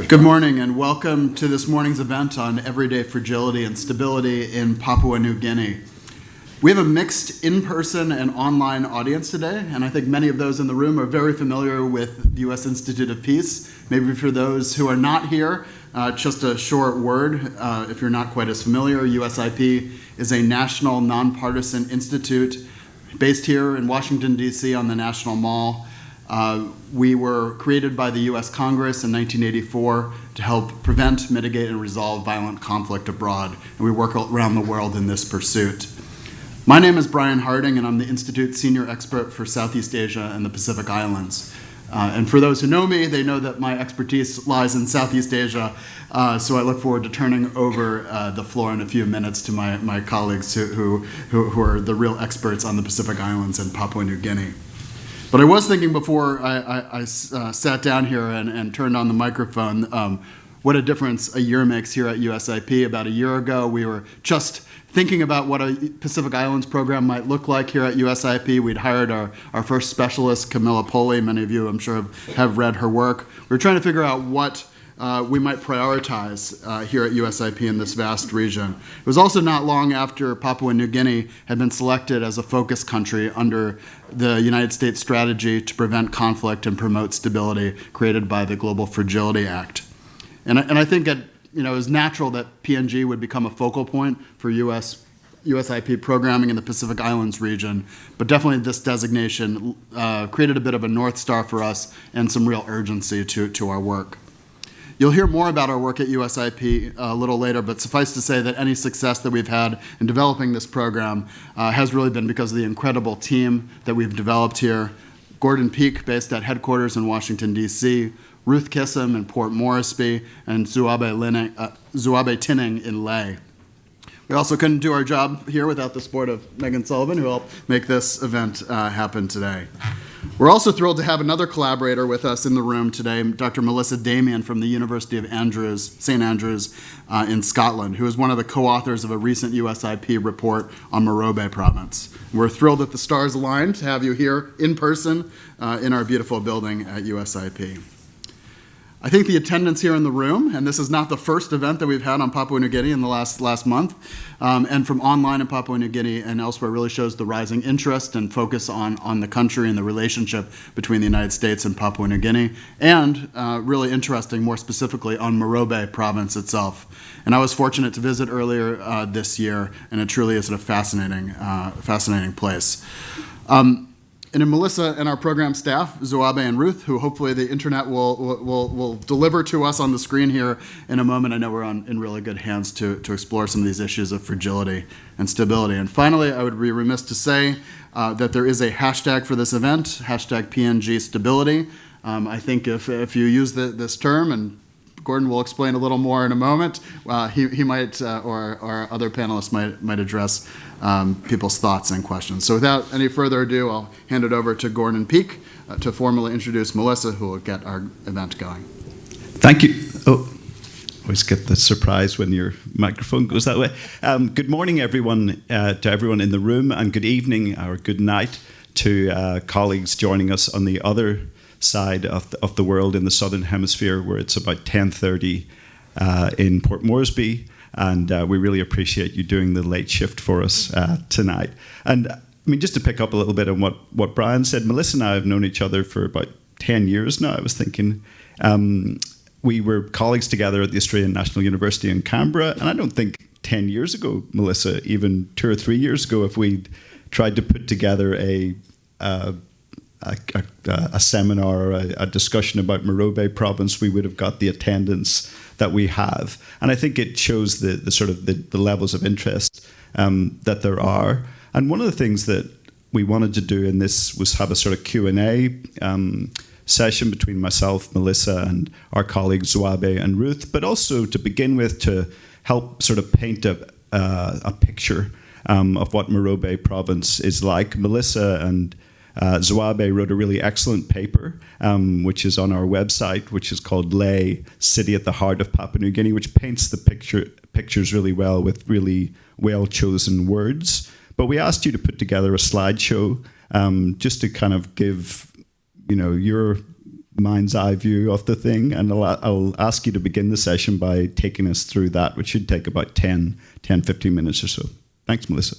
Good morning and welcome to this morning's event on everyday fragility and stability in Papua New Guinea. We have a mixed in-person and online audience today, and I think many of those in the room are very familiar with the U.S. Institute of Peace. Maybe for those who are not here, just a short word, if you're not quite as familiar, USIP is a national nonpartisan institute based here in Washington, D.C. on the National Mall. We were created by the U.S. Congress in 1984 to help prevent, mitigate, and resolve violent conflict abroad, and we work around the world in this pursuit. My name is Brian Harding, and I'm the Institute's senior expert for Southeast Asia and the Pacific Islands. And for those who know me, they know that my expertise lies in Southeast Asia, so I look forward to turning over the floor in a few minutes to my colleagues who are the real experts on the Pacific Islands and Papua New Guinea. But I was thinking before I sat down here and turned on the microphone, what a difference a year makes here at USIP. About a year ago, we were just thinking about what a Pacific Islands program might look like here at USIP. We'd hired our first specialist, Camilla Poli. Many of you, I'm sure, have read her work. We were trying to figure out what we might prioritize here at USIP in this vast region. It was also not long after Papua New Guinea had been selected as a focus country under the United States strategy to prevent conflict and promote stability created by the Global Fragility Act. And I think it was natural that PNG would become a focal point for USIP programming in the Pacific Islands region, but definitely this designation created a bit of a North Star for us and some real urgency to our work. You'll hear more about our work at USIP a little later, but suffice to say that any success that we've had in developing this program has really been because of the incredible team that we've developed here. Gordon Peak, based at headquarters in Washington, D.C., Ruth Kissam in Port Moresby, and Zuabe Tinning in Leh. We also couldn't do our job here without the support of Megan Sullivan, who helped make this event happen today. We're also thrilled to have another collaborator with us in the room today, Dr. Melissa Demian from the University of St. Andrews in Scotland, who is one of the co-authors of a recent USIP report on Morobe Province. We're thrilled that the stars aligned to have you here in person in our beautiful building at USIP. I think the attendance here in the room, and this is not the first event that we've had on Papua New Guinea in the last month, and from online in Papua New Guinea and elsewhere really shows the rising interest and focus on the country and the relationship between the United States and Papua New Guinea, and really interesting, more specifically, on Morobe Province itself. And I was fortunate to visit earlier this year, and it truly is a fascinating place. And in Melissa and our program staff, Zuabe and Ruth, who hopefully the internet will deliver to us on the screen here in a moment. I know we're in really good hands to explore some of these issues of fragility and stability. And finally, I would be remiss to say that there is a hashtag for this event, hashtag PNG Stability. I think if you use this term, and Gordon will explain a little more in a moment, he might, or other panelists might address people's thoughts and questions. So without any further ado, I'll hand it over to Gordon Peak to formally introduce Melissa, who will get our event going. Thank you. Oh, always get the surprise when your microphone goes that way. Good morning, everyone, to everyone in the room, and good evening or good night to colleagues joining us on the other side of the world in the Southern Hemisphere, where it's about 10:30 in Port Moresby. And we really appreciate you doing the late shift for us tonight. And I mean, just to pick up a little bit on what Brian said, Melissa and I have known each other for about 10 years now. I was thinking we were colleagues together at the Australian National University in Canberra. And I don't think 10 years ago, Melissa, even 2 or 3 years ago, if we'd tried to put together a seminar or a discussion about Morobe Province, we would have got the attendance that we have. And I think it shows the sort of the levels of interest that there are. And one of the things that we wanted to do in this was have a sort of Q&A session between myself, Melissa, and our colleagues Zuabe and Ruth, but also to begin with to help sort of paint a picture of what Morobe Province is like. Melissa and Zuabe wrote a really excellent paper, which is on our website, which is called Leh, City at the Heart of Papua New Guinea, which paints the pictures really well with really well-chosen words. But we asked you to put together a slideshow just to kind of give, your mind's eye view of the thing, and I'll ask you to begin the session by taking us through that, which should take about 15 minutes or so. Thanks, Melissa.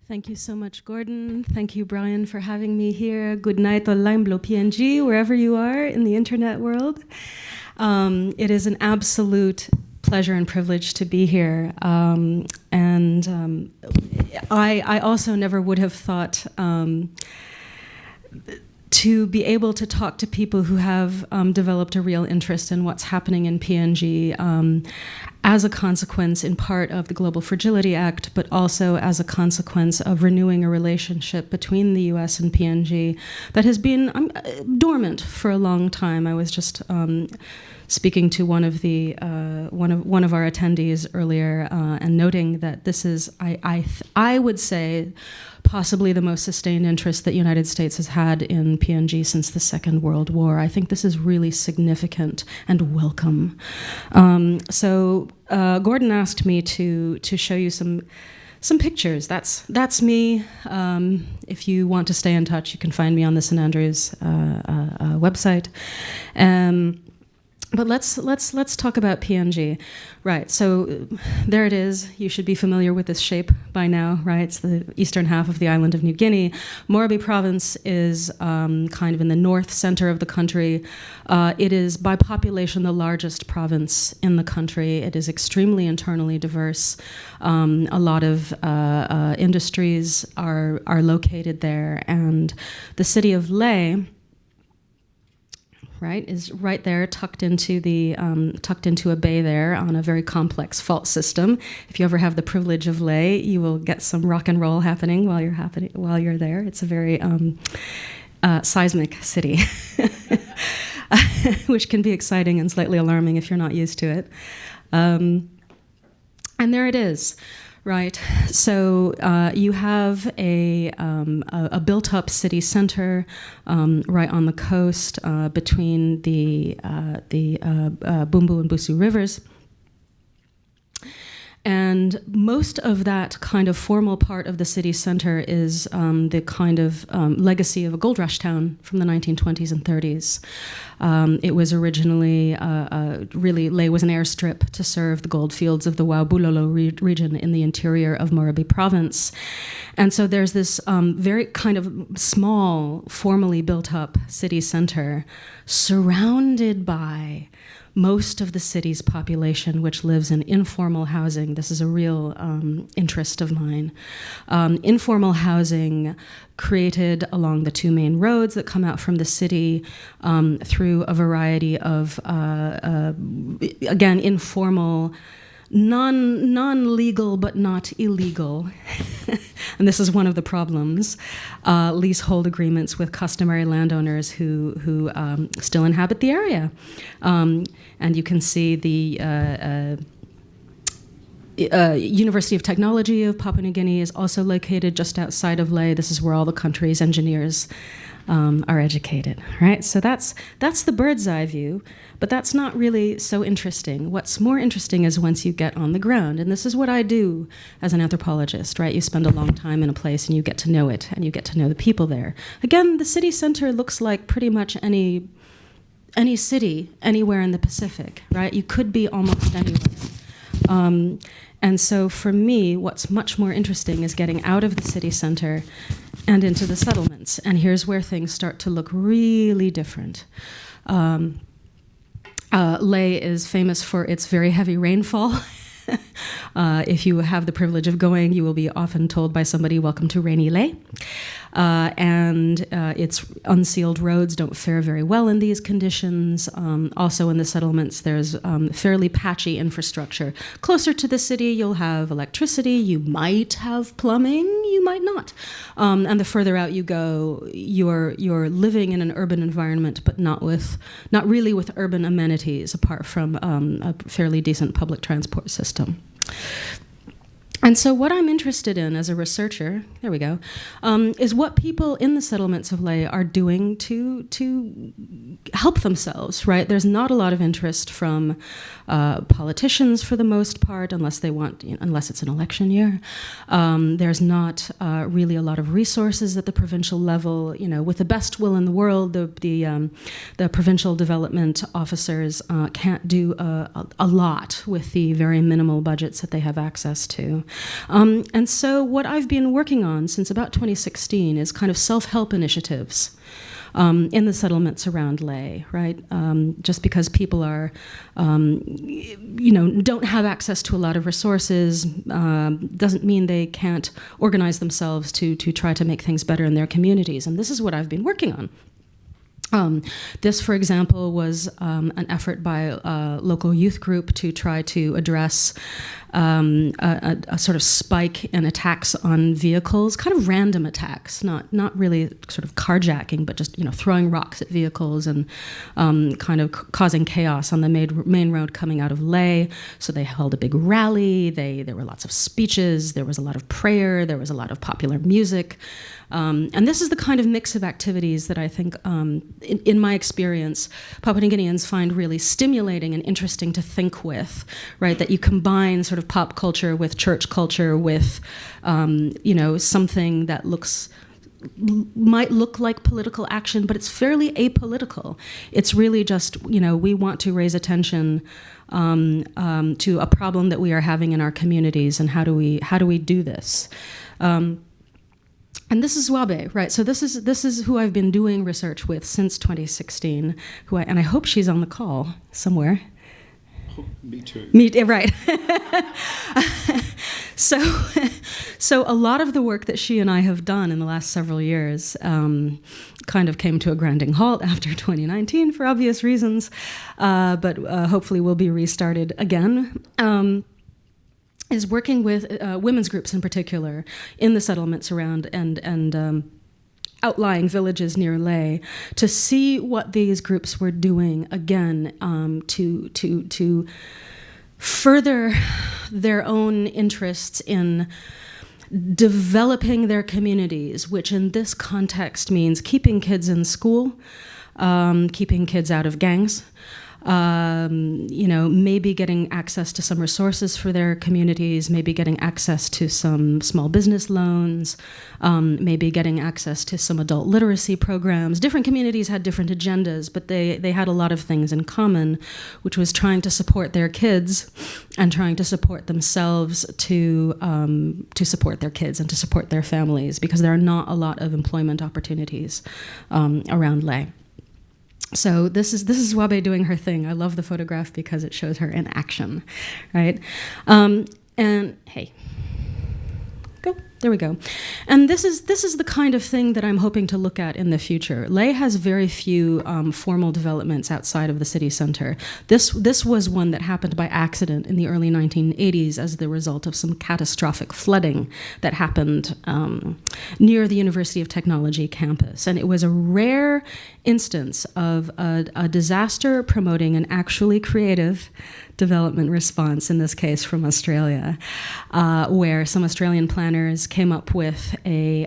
Thank you so much, Gordon. Thank you, Brian, for having me here. Good night, Olaimblo PNG, wherever you are in the internet world. It is an absolute pleasure and privilege to be here. I also never would have thought to be able to talk to people who have developed a real interest in what's happening in PNG as a consequence, in part, of the Global Fragility Act, but also as a consequence of renewing a relationship between the US and PNG that has been dormant for a long time. I was just speaking to one of our attendees earlier and noting that this is, I would say, possibly the most sustained interest that the United States has had in PNG since the Second World War. I think this is really significant and welcome. So Gordon asked me to show you some pictures. That's me. If you want to stay in touch, you can find me on the St. Andrews website. But let's talk about PNG. Right, so there it is. You should be familiar with this shape by now, right? It's the eastern half of the island of New Guinea. Morobe Province is kind of in the north center of the country. It is, by population, the largest province in the country. It is extremely internally diverse. A lot of industries are located there, and the city of Leh, right, is right there, tucked into a bay there on a very complex fault system. If you ever have the privilege of Leh, you will get some rock and roll happening while you're there. It's a very seismic city, which can be exciting and slightly alarming if you're not used to it. And there it is. Right, so you have a built-up city center right on the coast between the Bumbu and Busu rivers. And most of that kind of formal part of the city center is the kind of legacy of a gold rush town from the 1920s and 30s. It was originally, really, Leh was an airstrip to serve the gold fields of the Waubulolo region in the interior of Morobe Province. And so there's this very kind of small, formally built up city center surrounded by most of the city's population, which lives in informal housing. This is a real interest of mine. Informal housing created along the two main roads that come out from the city through a variety of, again, informal, non-legal but not illegal, and this is one of the problems, leasehold agreements with customary landowners who still inhabit the area. And you can see the University of Technology of Papua New Guinea is also located just outside of Leh. This is where all the country's engineers are educated, right? So that's the bird's eye view, but that's not really so interesting. What's more interesting is once you get on the ground, and this is what I do as an anthropologist, right? You spend a long time in a place and you get to know it, and you get to know the people there. Again, the city center looks like pretty much any city anywhere in the Pacific, right? You could be almost anywhere. And so for me, what's much more interesting is getting out of the city center and into the settlements. And here's where things start to look really different. Leh is famous for its very heavy rainfall. If you have the privilege of going, you will be often told by somebody, "Welcome to rainy Leh." And its unsealed roads don't fare very well in these conditions. Also in the settlements, there's fairly patchy infrastructure. Closer to the city, you'll have electricity, you might have plumbing, you might not. And the further out you go, you're living in an urban environment, but not really with urban amenities, apart from a fairly decent public transport system. And so what I'm interested in as a researcher, there we go, is what people in the settlements of Leh are doing to help themselves, right? There's not a lot of interest from politicians for the most part, unless it's an election year. There's not really a lot of resources at the provincial level. With the best will in the world, the provincial development officers can't do a lot with the very minimal budgets that they have access to. And so what I've been working on since about 2016 is kind of self-help initiatives in the settlements around Lae, right? Just because people are, don't have access to a lot of resources doesn't mean they can't organize themselves to try to make things better in their communities. And this is what I've been working on. This, for example, was an effort by a local youth group to try to address a sort of spike in attacks on vehicles, kind of random attacks, not really sort of carjacking, but just throwing rocks at vehicles and kind of causing chaos on the main road coming out of Lae. So they held a big rally. There were lots of speeches. There was a lot of prayer. There was a lot of popular music. And this is the kind of mix of activities that I think, in my experience, Papua New Guineans find really stimulating and interesting to think with, right? That you combine sort of pop culture with church culture with, something that might look like political action, but it's fairly apolitical. It's really just, we want to raise attention to a problem that we are having in our communities, and how do we do this? And this is Wabe, right? So this is who I've been doing research with since 2016. And I hope she's on the call somewhere. Oh, me too. Right. So a lot of the work that she and I have done in the last several years kind of came to a grinding halt after 2019 for obvious reasons, but hopefully will be restarted again. Is working with women's groups in particular in the settlements around and outlying villages near Lae to see what these groups were doing again to further their own interests in developing their communities, which in this context means keeping kids in school, keeping kids out of gangs, maybe getting access to some resources for their communities, maybe getting access to some small business loans, maybe getting access to some adult literacy programs. Different communities had different agendas, but they had a lot of things in common, which was trying to support their kids and trying to support themselves to support their kids and to support their families, because there are not a lot of employment opportunities around Lae. So this is Wabe doing her thing. I love the photograph because it shows her in action, right? And hey, go. There we go. And this is the kind of thing that I'm hoping to look at in the future. Lae has very few formal developments outside of the city center. This was one that happened by accident in the early 1980s as the result of some catastrophic flooding that happened near the University of Technology campus. And it was a rare instance of a disaster promoting an actually creative development response, in this case from Australia, where some Australian planners came up with a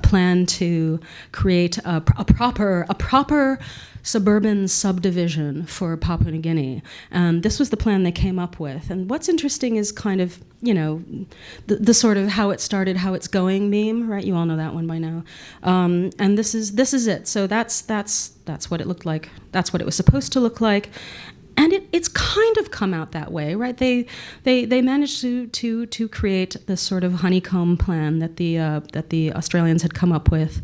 plan to create a proper suburban subdivision for Papua New Guinea. And this was the plan they came up with. And what's interesting is kind of, the sort of how it started, how it's going meme, right? You all know that one by now. And this is it. So that's what it looked like. That's what it was supposed to look like. And it's kind of come out that way, right? They managed to create this sort of honeycomb plan that the Australians had come up with.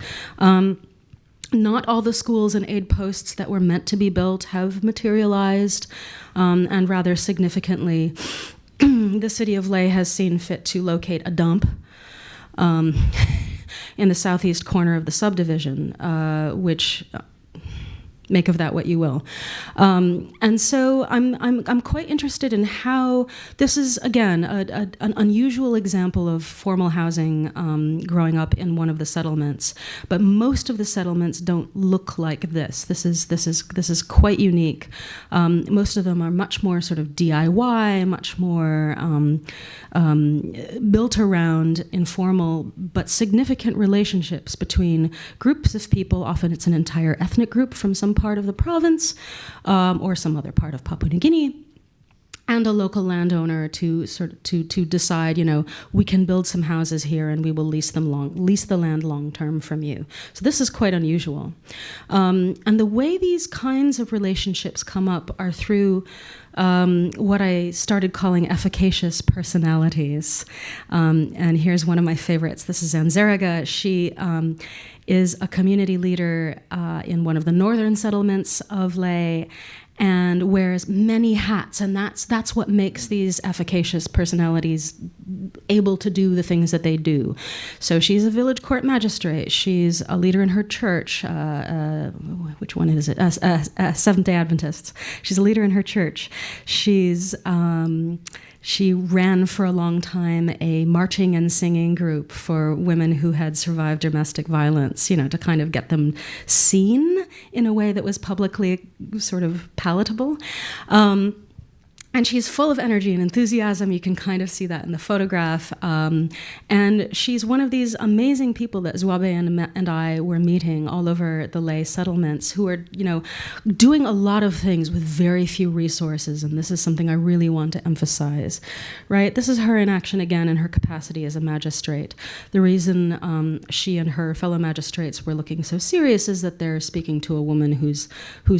Not all the schools and aid posts that were meant to be built have materialized, and rather significantly, the city of Lae has seen fit to locate a dump in the southeast corner of the subdivision, which. Make of that what you will. And so I'm quite interested in how this is, again, an unusual example of formal housing growing up in one of the settlements. But most of the settlements don't look like this. This is quite unique. Most of them are much more sort of DIY, much more built around informal but significant relationships between groups of people. Often it's an entire ethnic group from some part of the province or some other part of Papua New Guinea, and a local landowner to decide, we can build some houses here and we will lease the land long term from you. So this is quite unusual. And the way these kinds of relationships come up are through what I started calling efficacious personalities. And here's one of my favorites. This is Anzeraga. She is a community leader in one of the northern settlements of Leh, and wears many hats, and that's what makes these efficacious personalities able to do the things that they do. So she's a village court magistrate. She's a leader in her church. Which one is it? Seventh-day Adventists. She's a leader in her church. She ran for a long time a marching and singing group for women who had survived domestic violence, to kind of get them seen in a way that was publicly sort of palatable. And she's full of energy and enthusiasm. You can kind of see that in the photograph. And she's one of these amazing people that Zwabe and I were meeting all over the Leh settlements who are, doing a lot of things with very few resources. And this is something I really want to emphasize, right? This is her in action again in her capacity as a magistrate. The reason she and her fellow magistrates were looking so serious is that they're speaking to a woman who's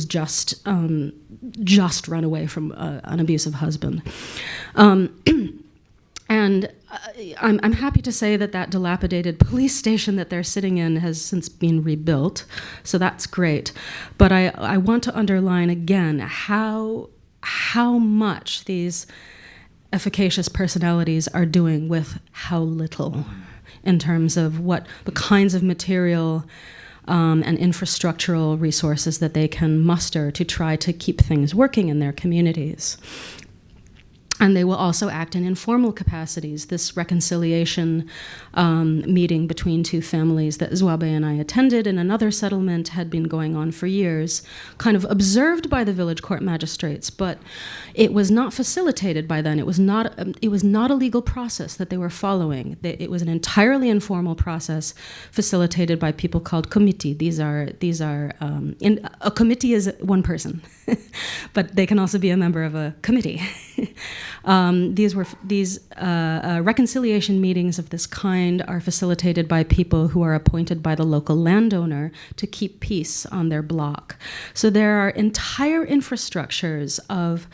just run away from an abusive husband. And I'm happy to say that dilapidated police station that they're sitting in has since been rebuilt, so that's great. But I want to underline again how much these efficacious personalities are doing with how little in terms of what the kinds of material and infrastructural resources that they can muster to try to keep things working in their communities. And they will also act in informal capacities. This reconciliation meeting between two families that Zwabe and I attended in another settlement had been going on for years, kind of observed by the village court magistrates, but it was not facilitated by them. It was not a legal process that they were following. It was an entirely informal process facilitated by people called committee. A committee is one person, but they can also be a member of a committee. These reconciliation meetings of this kind are facilitated by people who are appointed by the local landowner to keep peace on their block. So there are entire infrastructures of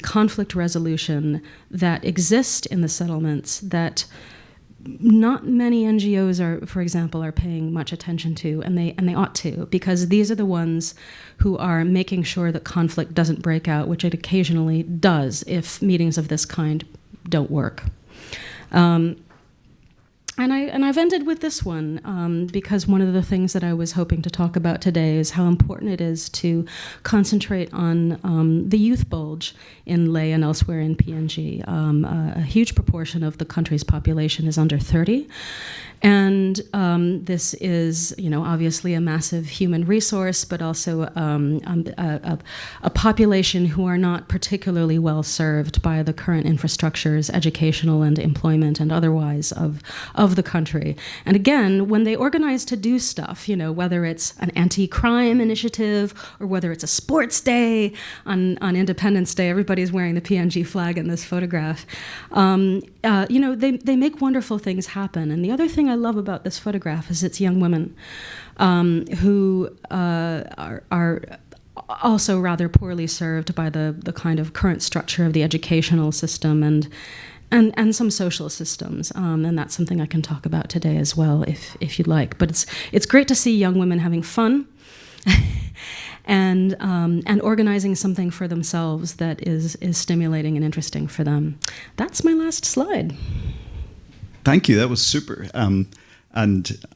conflict resolution that exist in the settlements that not many NGOs for example, are paying much attention to, and they ought to, because these are the ones who are making sure that conflict doesn't break out, which it occasionally does if meetings of this kind don't work. And I've ended with this one because one of the things that I was hoping to talk about today is how important it is to concentrate on the youth bulge in Leh and elsewhere in PNG. A huge proportion of the country's population is under 30. And this is, obviously a massive human resource, but also a population who are not particularly well served by the current infrastructures, educational and employment and otherwise of the country. And again, when they organize to do stuff, whether it's an anti-crime initiative or whether it's a sports day on Independence Day, everybody's wearing the PNG flag in this photograph. They make wonderful things happen. And the other thing I love about this photograph is it's young women who are also rather poorly served by the kind of current structure of the educational system and some social systems, and that's something I can talk about today as well, if you'd like. But it's great to see young women having fun and organizing something for themselves that is stimulating and interesting for them. That's my last slide. Thank you. That was super. And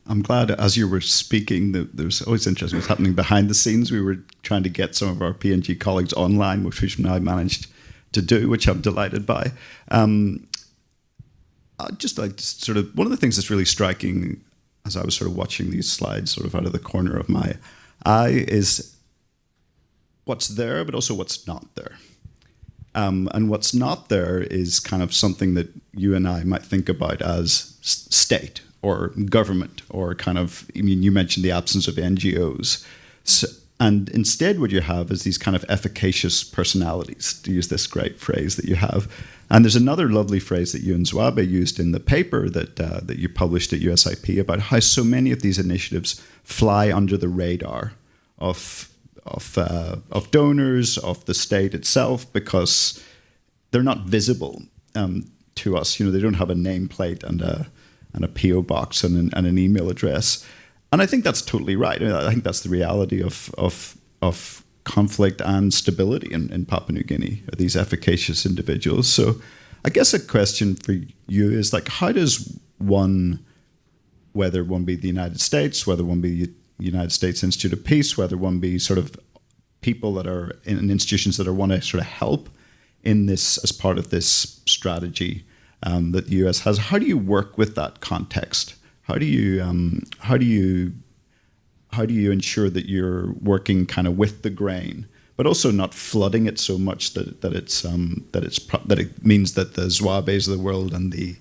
I'm glad as you were speaking, there was always interesting what's happening behind the scenes. We were trying to get some of our PNG colleagues online, which we've now managed to do, which I'm delighted by. I'd just like to sort of, one of the things that's really striking as I was sort of watching these slides sort of out of the corner of my eye is what's there, but also what's not there. And what's not there is kind of something that you and I might think about as state or government or kind of, you mentioned the absence of NGOs. So, And instead what you have is these kind of efficacious personalities, to use this great phrase that you have. And there's another lovely phrase that you and Zwabe used in the paper that you published at USIP about how so many of these initiatives fly under the radar of donors, of the state itself, because they're not visible to us. They don't have a nameplate and a PO box and an email address. And I think that's totally right. I think that's the reality of conflict and stability in Papua New Guinea, are these efficacious individuals. So I guess a question for you is, like, how does one, whether one be the United States, whether one be the United States Institute of Peace, whether one be sort of people that are in institutions that want to sort of help in this as part of this strategy that the US has, how do you work with that context? How do you ensure that you're working kind of with the grain, but also not flooding it so much that it means that the Zwabes of the world and the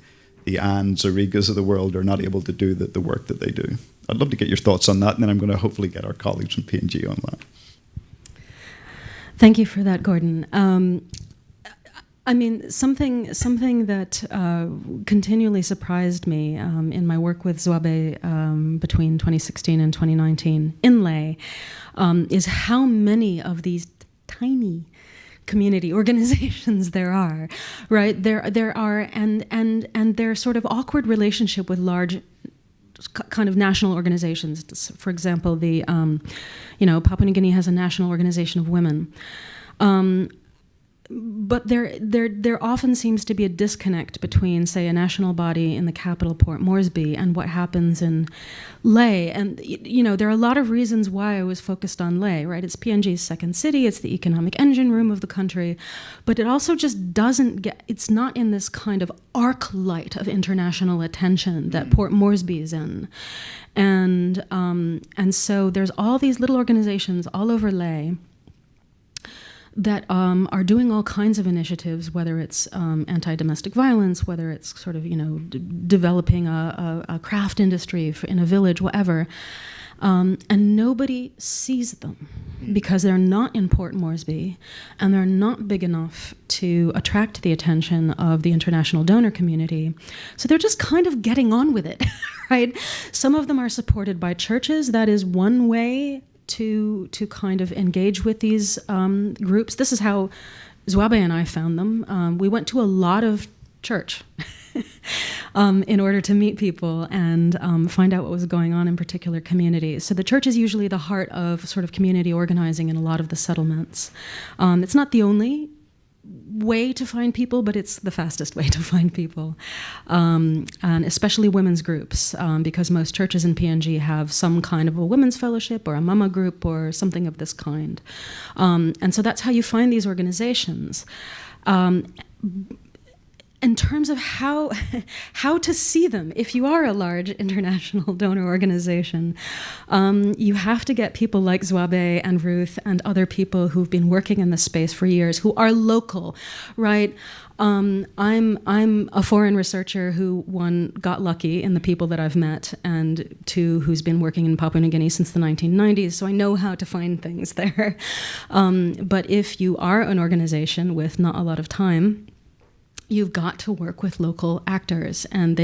Annes or Rigas of the world are not able to do the work that they do? I'd love to get your thoughts on that, and then I'm going to hopefully get our colleagues from PNG on that. Thank you for that, Gordon. I mean, something that continually surprised me in my work with Zwabe between 2016 and 2019 in lay is how many of these tiny community organizations there are, right? There are, and their sort of awkward relationship with large kind of national organizations. For example, the Papua New Guinea has a national organization of women. But there often seems to be a disconnect between, say, a national body in the capital, Port Moresby, and what happens in lay. And, there are a lot of reasons why I was focused on lay, right? It's PNG's second city, it's the economic engine room of the country, but it also just it's not in this kind of arc light of international attention that Port Moresby is in. And so there's all these little organizations all over lay that are doing all kinds of initiatives, whether it's anti-domestic violence, whether it's sort of, developing a craft industry in a village, whatever. And nobody sees them because they're not in Port Moresby and they're not big enough to attract the attention of the international donor community. So they're just kind of getting on with it, right? Some of them are supported by churches. That is one way to kind of engage with these groups. This is how Zwabe and I found them. We went to a lot of church in order to meet people and find out what was going on in particular communities. So the church is usually the heart of sort of community organizing in a lot of the settlements. It's not the only way to find people, but it's the fastest way to find people, and especially women's groups, because most churches in PNG have some kind of a women's fellowship or a mama group or something of this kind. And so that's how you find these organizations. In terms of how to see them, if you are a large international donor organization, you have to get people like Zwabe and Ruth and other people who've been working in this space for years, who are local, right? I'm a foreign researcher who, one, got lucky in the people that I've met, and two, who's been working in Papua New Guinea since the 1990s, so I know how to find things there. But if you are an organization with not a lot of time, you've got to work with local actors and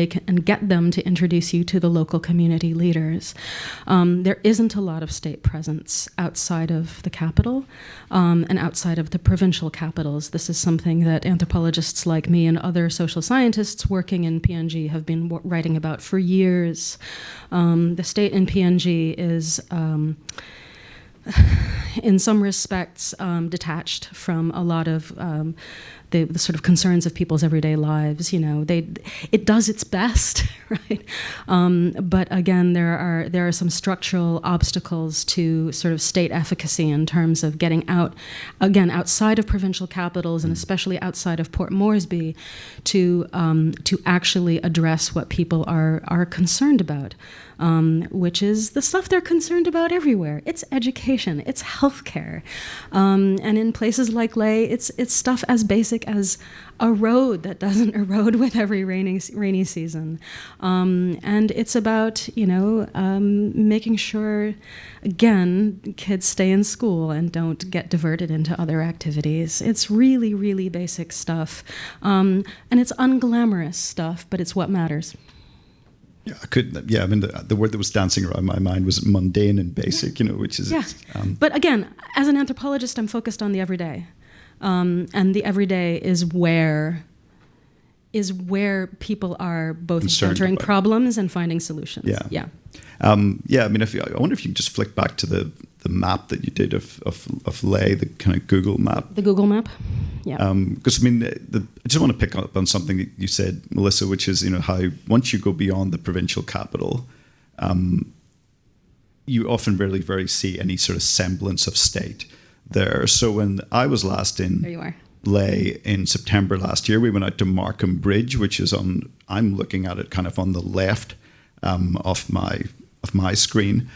get them to introduce you to the local community leaders. There isn't a lot of state presence outside of the capital and outside of the provincial capitals. This is something that anthropologists like me and other social scientists working in PNG have been writing about for years. The state in PNG is in some respects detached from a lot of the sort of concerns of people's everyday lives. It does its best, right? But again, there are some structural obstacles to sort of state efficacy in terms of getting out, again, outside of provincial capitals and especially outside of Port Moresby to actually address what people are concerned about. Which is the stuff they're concerned about everywhere. It's education, it's healthcare, and in places like lay, it's stuff as basic basic as a road that doesn't erode with every rainy season. And it's about, making sure, again, kids stay in school and don't get diverted into other activities. It's really, really basic stuff. And it's unglamorous stuff, but it's what matters. Yeah, I mean, the word that was dancing around my mind was mundane and basic, which is... Yeah, but again, as an anthropologist, I'm focused on the everyday. And the everyday is where people are both encountering problems and finding solutions. Yeah. I mean, I wonder if you can just flick back to the map that you did of Ley, the kind of Google map. The Google map, yeah. Because I just want to pick up on something that you said, Melissa, which is how once you go beyond the provincial capital, you often very see any sort of semblance of state there. So when I was last in there you are. Ley in September last year, we went out to Markham Bridge, which is I'm looking at it kind of on the left of my screen,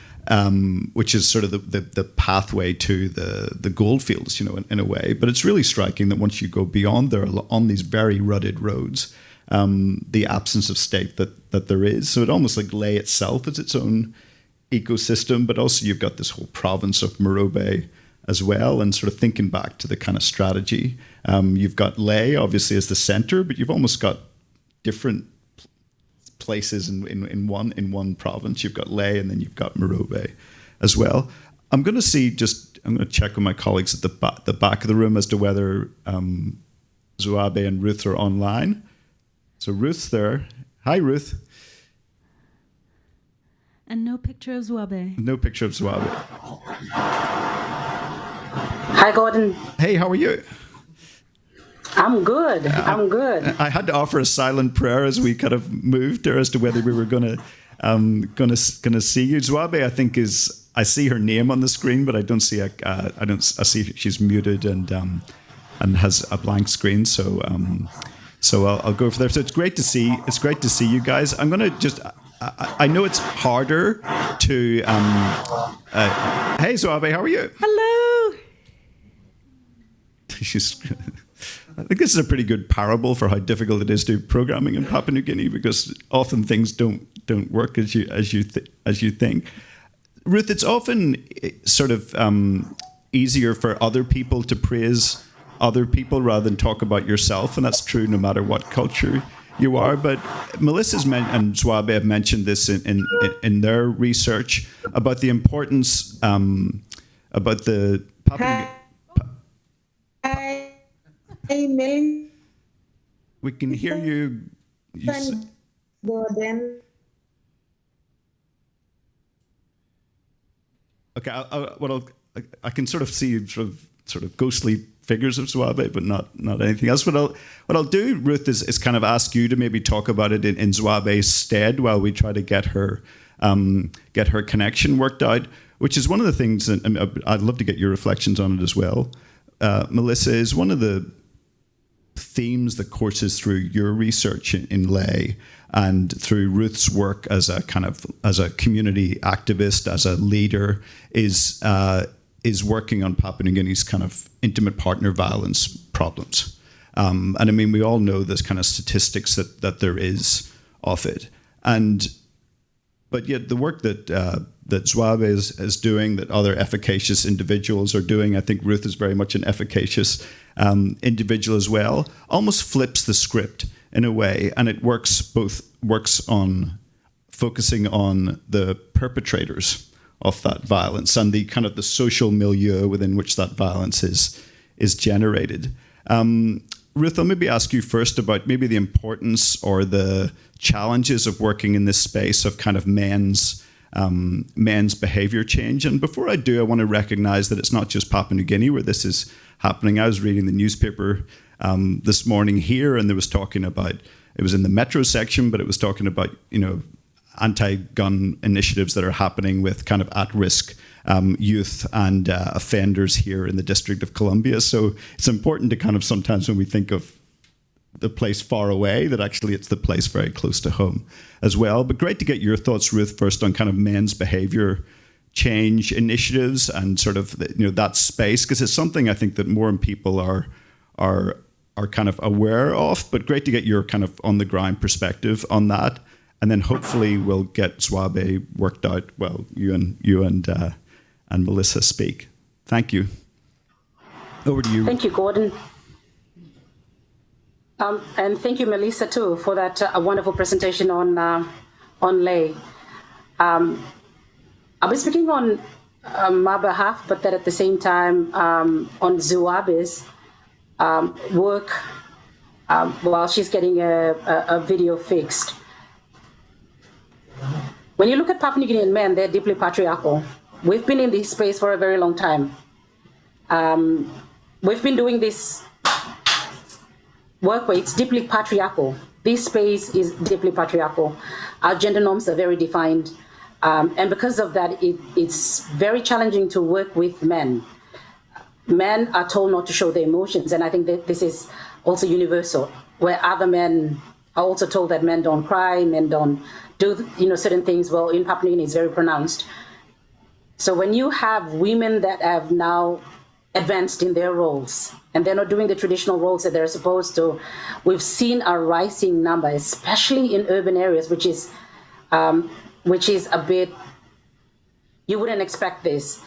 which is sort of the pathway to the goldfields, in a way. But it's really striking that once you go beyond there on these very rutted roads, the absence of state that there is. So it almost like Ley itself is its own ecosystem, but also you've got this whole province of Morobe as well, and sort of thinking back to the kind of strategy. You've got Ley, obviously, as the center, but you've almost got different places in one province. You've got Ley, and then you've got Morobe as well. I'm going to check with my colleagues at the back of the room as to whether Zouabe and Ruth are online. So Ruth's there. Hi, Ruth. And no picture of Zouabe. No picture of Zouabe. Hi, Gordon. Hey, how are you? I'm good. I'm good. I had to offer a silent prayer as we kind of moved there as to whether we were gonna see you. Zouabe, I think I see her name on the screen, but I don't see I see she's muted and has a blank screen. So I'll go for there. So it's great to see you guys. I'm gonna just. I know it's harder to. Hey, Zouabe, how are you? Hello. I think this is a pretty good parable for how difficult it is to do programming in Papua New Guinea, because often things don't work as you think. Ruth, it's often sort of easier for other people to praise other people rather than talk about yourself, and that's true no matter what culture you are. But Melissa's and Zouabe have mentioned this in their research about the importance about the Papua. Email. We can hear you. Gordon. Okay, I can sort of see sort of ghostly figures of Zouabe, but not anything else. What I'll do, Ruth, is kind of ask you to maybe talk about it in Zouabe's stead while we try to get her connection worked out. Which is one of the things, and I'd love to get your reflections on it as well. Melissa, is one of the themes that courses through your research in Ley and through Ruth's work as a community activist, as a leader, is working on Papua New Guinea's kind of intimate partner violence problems. And I mean, we all know this kind of statistics that there is of it. But yet the work that Zouabe is doing, that other efficacious individuals are doing, I think Ruth is very much an efficacious individual as well, almost flips the script in a way, and it works on focusing on the perpetrators of that violence and the kind of the social milieu within which that violence is generated. Ruth, I'll maybe ask you first about maybe the importance or the challenges of working in this space of kind of men's behavior change. And before I do, I want to recognize that it's not just Papua New Guinea where this is happening. I was reading the newspaper this morning here, and there was talking about, it was in the metro section, but it was talking about, anti-gun initiatives that are happening with kind of at-risk youth and offenders here in the District of Columbia. So it's important to kind of sometimes when we think of the place far away, that actually it's the place very close to home as well. But great to get your thoughts, Ruth, first on kind of men's behavior change initiatives and sort of that space, because it's something I think that more people are are kind of aware of, but great to get your kind of on the ground perspective on that. And then hopefully we'll get Zwabe worked out. Well, you and Melissa speak. Thank you. Over to you. Thank you, Gordon. And thank you, Melissa, too, for that wonderful presentation on lay. I'll be speaking on my behalf, but that at the same time on Zwabe's work while she's getting a video fixed. When you look at Papua New Guinean men, they're deeply patriarchal. We've been in this space for a very long time. We've been doing this work where it's deeply patriarchal. This space is deeply patriarchal. Our gender norms are very defined. And because of that, it's very challenging to work with men. Men are told not to show their emotions. And I think that this is also universal, where other men are also told that men don't cry, men don't do certain things. Well, in Papua New Guinea, it's very pronounced. So when you have women that have now advanced in their roles, and they're not doing the traditional roles that they're supposed to, we've seen a rising number, especially in urban areas, which is a bit, you wouldn't expect this,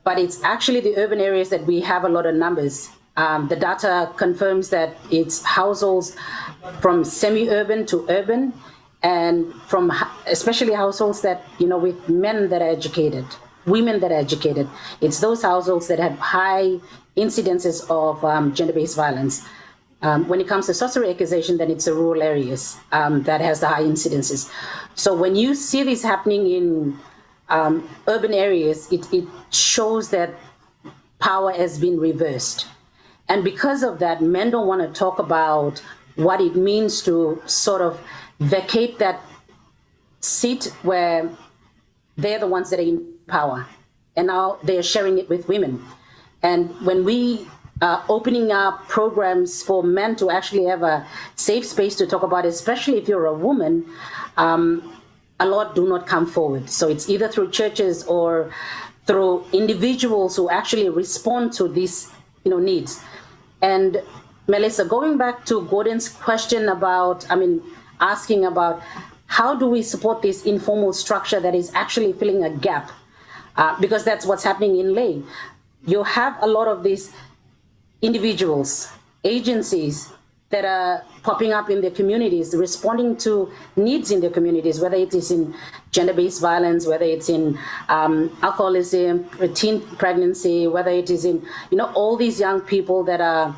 but it's actually the urban areas that we have a lot of numbers. The data confirms that it's households from semi-urban to urban, and from especially households that, with men that are educated, women that are educated. It's those households that have high incidences of gender-based violence. When it comes to sorcery accusation, then it's the rural areas that has the high incidences. So when you see this happening in urban areas, it shows that power has been reversed. And because of that, men don't want to talk about what it means to sort of vacate that seat where they're the ones that are in power. And now they're sharing it with women. And when we are opening up programs for men to actually have a safe space to talk about, especially if you're a woman, a lot do not come forward. So it's either through churches or through individuals who actually respond to these needs. And Melissa, going back to Gordon's question about, asking about how do we support this informal structure that is actually filling a gap? Because that's what's happening in lay. You have a lot of these individuals, agencies that are popping up in their communities, responding to needs in their communities, whether it is in gender-based violence, whether it's in alcoholism, teen pregnancy, whether it is in, all these young people that are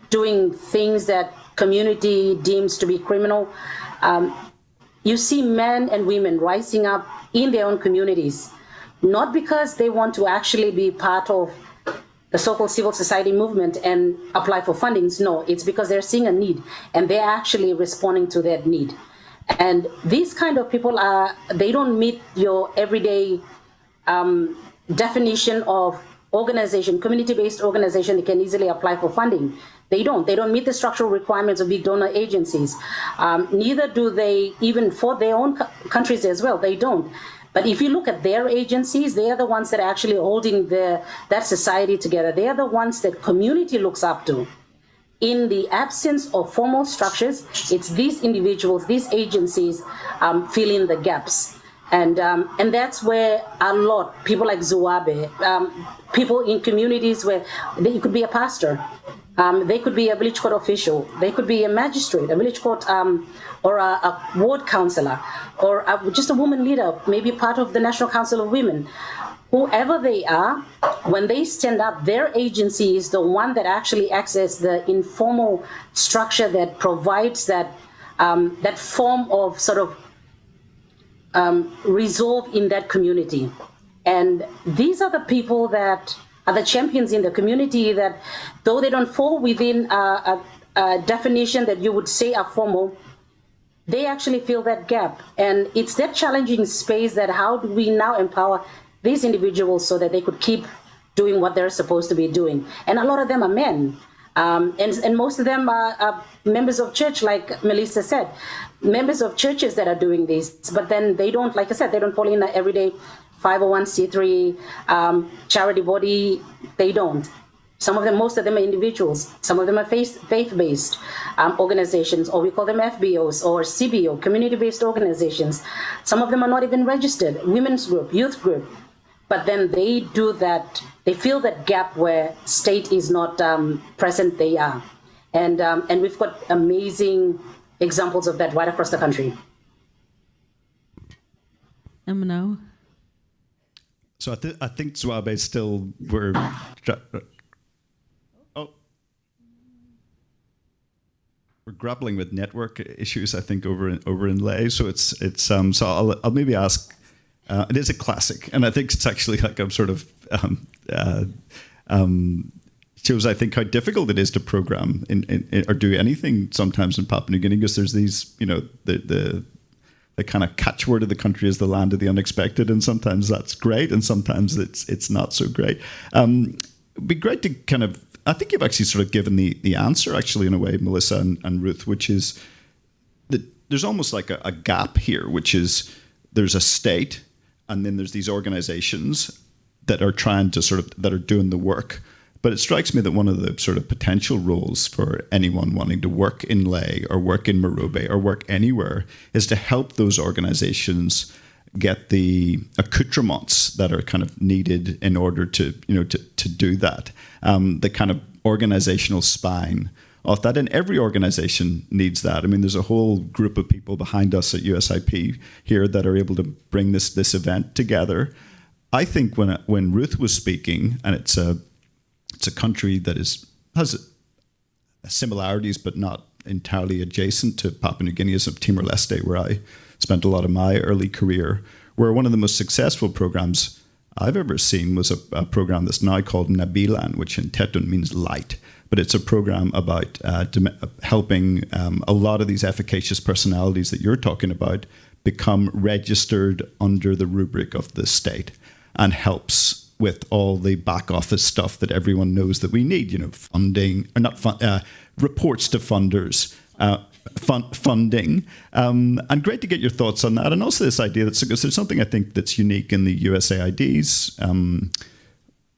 doing things that community deems to be criminal. You see men and women rising up in their own communities, not because they want to actually be part of the so-called civil society movement and apply for fundings. No, it's because they're seeing a need and they're actually responding to that need. And these kind of people they don't meet your everyday definition of organization, community-based organization that can easily apply for funding. They don't meet the structural requirements of big donor agencies. Neither do they, even for their own countries as well, they don't. But if you look at their agencies, they are the ones that are actually holding that society together. They are the ones that community looks up to. In the absence of formal structures, it's these individuals, these agencies fill in the gaps. And that's where a lot, people like Zwabe, people in communities where it could be a pastor, they could be a village court official, they could be a magistrate, a village court, or a ward councillor, or just a woman leader, maybe part of the National Council of Women. Whoever they are, when they stand up, their agency is the one that actually acts as the informal structure that provides that form of sort of resolve in that community. And these are the people that are the champions in the community that, though they don't fall within a definition that you would say are formal, they actually fill that gap. And it's that challenging space that how do we now empower these individuals so that they could keep doing what they're supposed to be doing. And a lot of them are men. And most of them are members of church, like Melissa said, members of churches that are doing this. But then they don't, like I said, they don't fall in an everyday 501c3 charity body. They don't. Most of them are individuals. Some of them are faith-based organizations, or we call them FBOs or CBO, community-based organizations. Some of them are not even registered, women's group, youth group. But then they do that, they fill that gap where state is not present, they are. And we've got amazing examples of that right across the country. Emino? So I think Zwabe still we're grappling with network issues. I think over in Ley. So it's so I'll maybe ask. It is a classic, and I think it's actually like I'm sort of shows I think how difficult it is to program or do anything sometimes in Papua New Guinea, because there's these the kind of catchword of the country is the land of the unexpected, and sometimes that's great, and sometimes it's not so great. It'd be great to kind of, I think you've actually sort of given the answer actually in a way, Melissa and Ruth, which is that there's almost like a gap here, which is there's a state, and then there's these organizations that are trying to that are doing the work. But it strikes me that one of the sort of potential roles for anyone wanting to work in Ley or work in Morobe or work anywhere is to help those organizations get the accoutrements that are kind of needed in order to do that. The kind of organizational spine of that. And every organization needs that. I mean, there's a whole group of people behind us at USIP here that are able to bring this event together. I think when Ruth was speaking, and it's a country that has similarities but not entirely adjacent to Papua New Guinea, as of Timor-Leste, where I spent a lot of my early career, where one of the most successful programs I've ever seen was a program that's now called Nabilan, which in Tetun means light. But it's a program about helping a lot of these efficacious personalities that you're talking about become registered under the rubric of the state, and helps with all the back office stuff that everyone knows that we need, funding, or not reports to funders, funding. And great to get your thoughts on that. And also this idea that there's something I think that's unique in the USAID's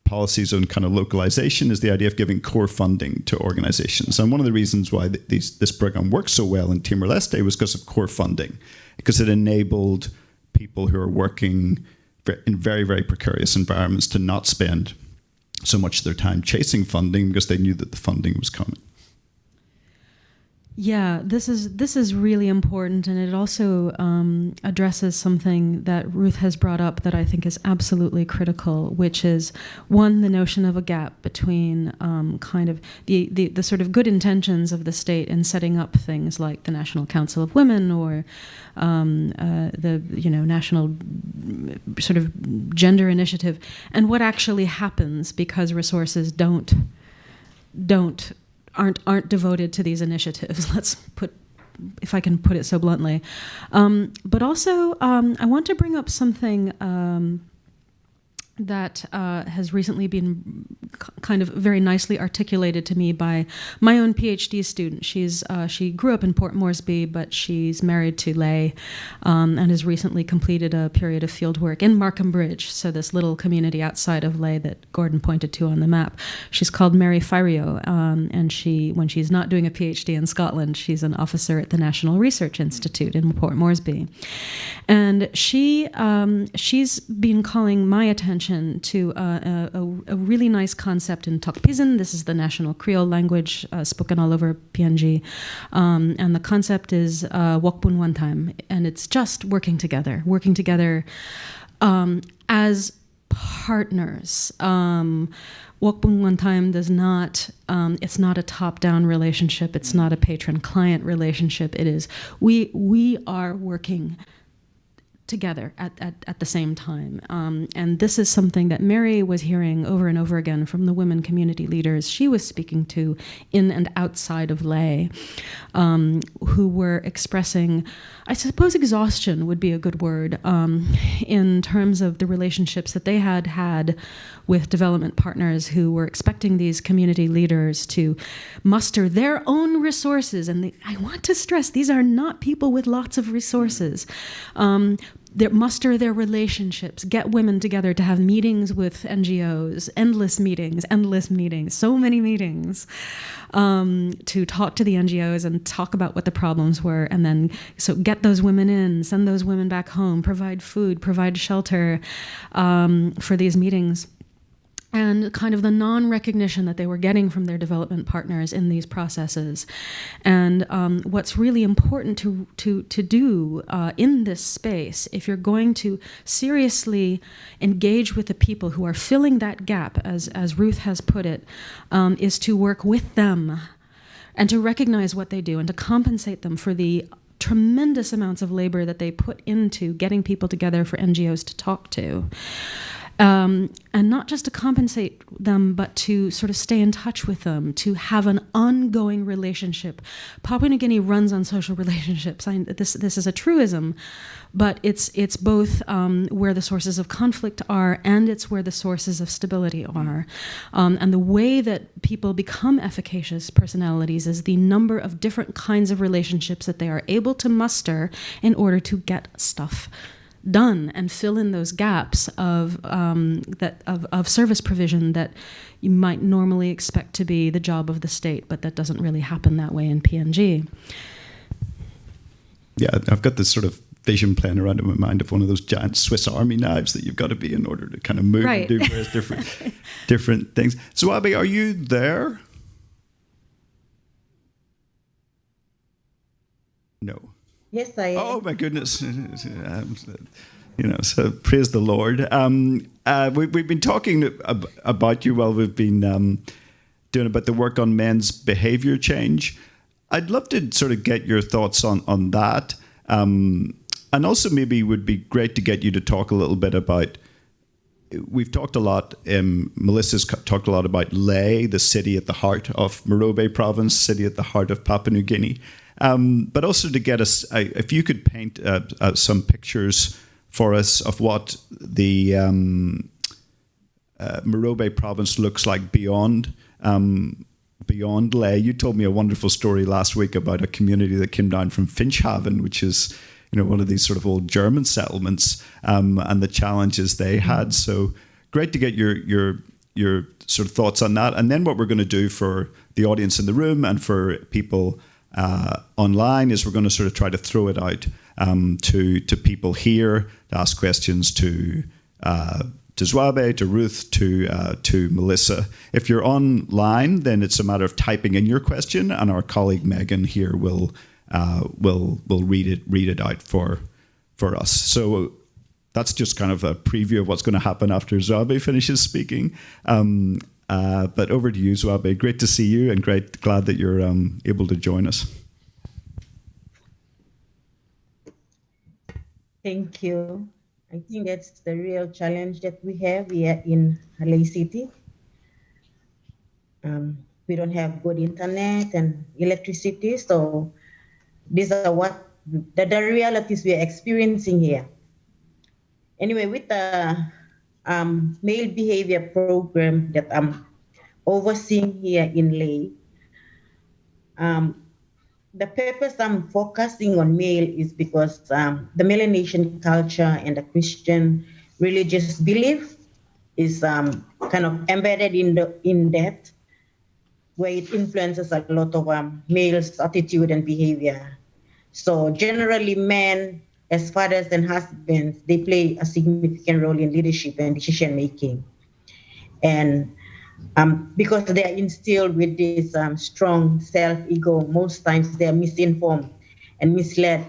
policies on kind of localization is the idea of giving core funding to organizations. And one of the reasons why this program worked so well in Timor-Leste was because of core funding, because it enabled people who are working in very, very precarious environments to not spend so much of their time chasing funding because they knew that the funding was coming. Yeah, this is really important, and it also addresses something that Ruth has brought up that I think is absolutely critical, which is, one, the notion of a gap between kind of the sort of good intentions of the state in setting up things like the National Council of Women or the national sort of gender initiative, and what actually happens because resources aren't devoted to these initiatives. Let's put, if I can put it so bluntly. But also, I want to bring up something that has recently been kind of very nicely articulated to me by my own PhD student. She grew up in Port Moresby, but she's married to Ley, and has recently completed a period of field work in Markham Bridge, so this little community outside of Ley that Gordon pointed to on the map. She's called Mary Firio, and when she's not doing a PhD in Scotland, she's an officer at the National Research Institute in Port Moresby. And she's been calling my attention to a really nice concept in Tok-Pisin. This is the national Creole language spoken all over PNG. And the concept is Wokbun One Time. And it's just working together as partners. Wokbun One Time does not, it's not a top-down relationship. It's not a patron-client relationship. It is, we are working together at the same time. And this is something that Mary was hearing over and over again from the women community leaders she was speaking to in and outside of Ley, who were expressing, I suppose exhaustion would be a good word, in terms of the relationships that they had with development partners who were expecting these community leaders to muster their own resources. And I want to stress, these are not people with lots of resources. muster their relationships, get women together to have meetings with NGOs, endless meetings, so many meetings, to talk to the NGOs and talk about what the problems were, and then so get those women in, send those women back home, provide food, provide shelter for these meetings. And kind of the non-recognition that they were getting from their development partners in these processes. And what's really important to do in this space, if you're going to seriously engage with the people who are filling that gap, as Ruth has put it, is to work with them and to recognize what they do and to compensate them for the tremendous amounts of labor that they put into getting people together for NGOs to talk to. And not just to compensate them, but to sort of stay in touch with them, to have an ongoing relationship. Papua New Guinea runs on social relationships. This is a truism, but it's both where the sources of conflict are, and it's where the sources of stability are. And the way that people become efficacious personalities is the number of different kinds of relationships that they are able to muster in order to get stuff done and fill in those gaps of service provision that you might normally expect to be the job of the state, but that doesn't really happen that way in PNG. Yeah, I've got this sort of vision playing around in my mind of one of those giant Swiss Army knives that you've got to be in order to kind of move and do various different things. So, Abby, are you there? No. Yes, I am. Oh my goodness! So praise the Lord. We've been talking about you while we've been doing about the work on men's behaviour change. I'd love to sort of get your thoughts on that, and also maybe it would be great to get you to talk a little bit about. We've talked a lot. Melissa's talked a lot about Lae, the city at the heart of Morobe Province, city at the heart of Papua New Guinea. But also to get us, if you could paint some pictures for us of what the Morobe Province looks like beyond Lae. You told me a wonderful story last week about a community that came down from Finchhaven, which is one of these sort of old German settlements, and the challenges they had. So great to get your sort of thoughts on that. And then what we're going to do for the audience in the room and for people online is we're going to sort of try to throw it out to people here to ask questions to Zwabe, to Ruth, to Melissa. If you're online, then it's a matter of typing in your question, and our colleague Megan here will read it out for us. So that's just kind of a preview of what's going to happen after Zwabe finishes speaking. But over to you, Zwabe. Great to see you, and glad that you're able to join us. Thank you. I think that's the real challenge that we have here in Lae City. We don't have good internet and electricity, so these are what the realities we are experiencing here. Anyway, with the male behavior program that I'm overseeing here in Lae, the purpose I'm focusing on male is because the Melanesian culture and the Christian religious belief is kind of embedded in that, where it influences a lot of males' attitude and behavior. So generally, men, as fathers and husbands, they play a significant role in leadership and decision making. And because they are instilled with this strong self-ego, most times they are misinformed and misled,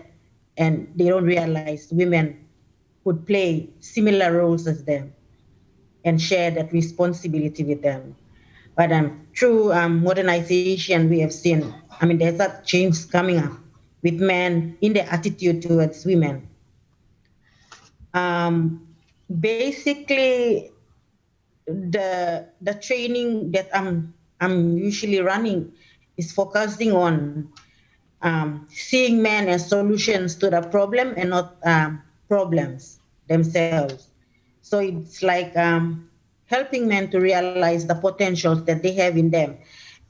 and they don't realize women could play similar roles as them and share that responsibility with them. But through modernization, we have seen, there's a change coming up with men in their attitude towards women. Basically, the training that I'm usually running is focusing on seeing men as solutions to the problem and not problems themselves. So it's like helping men to realize the potentials that they have in them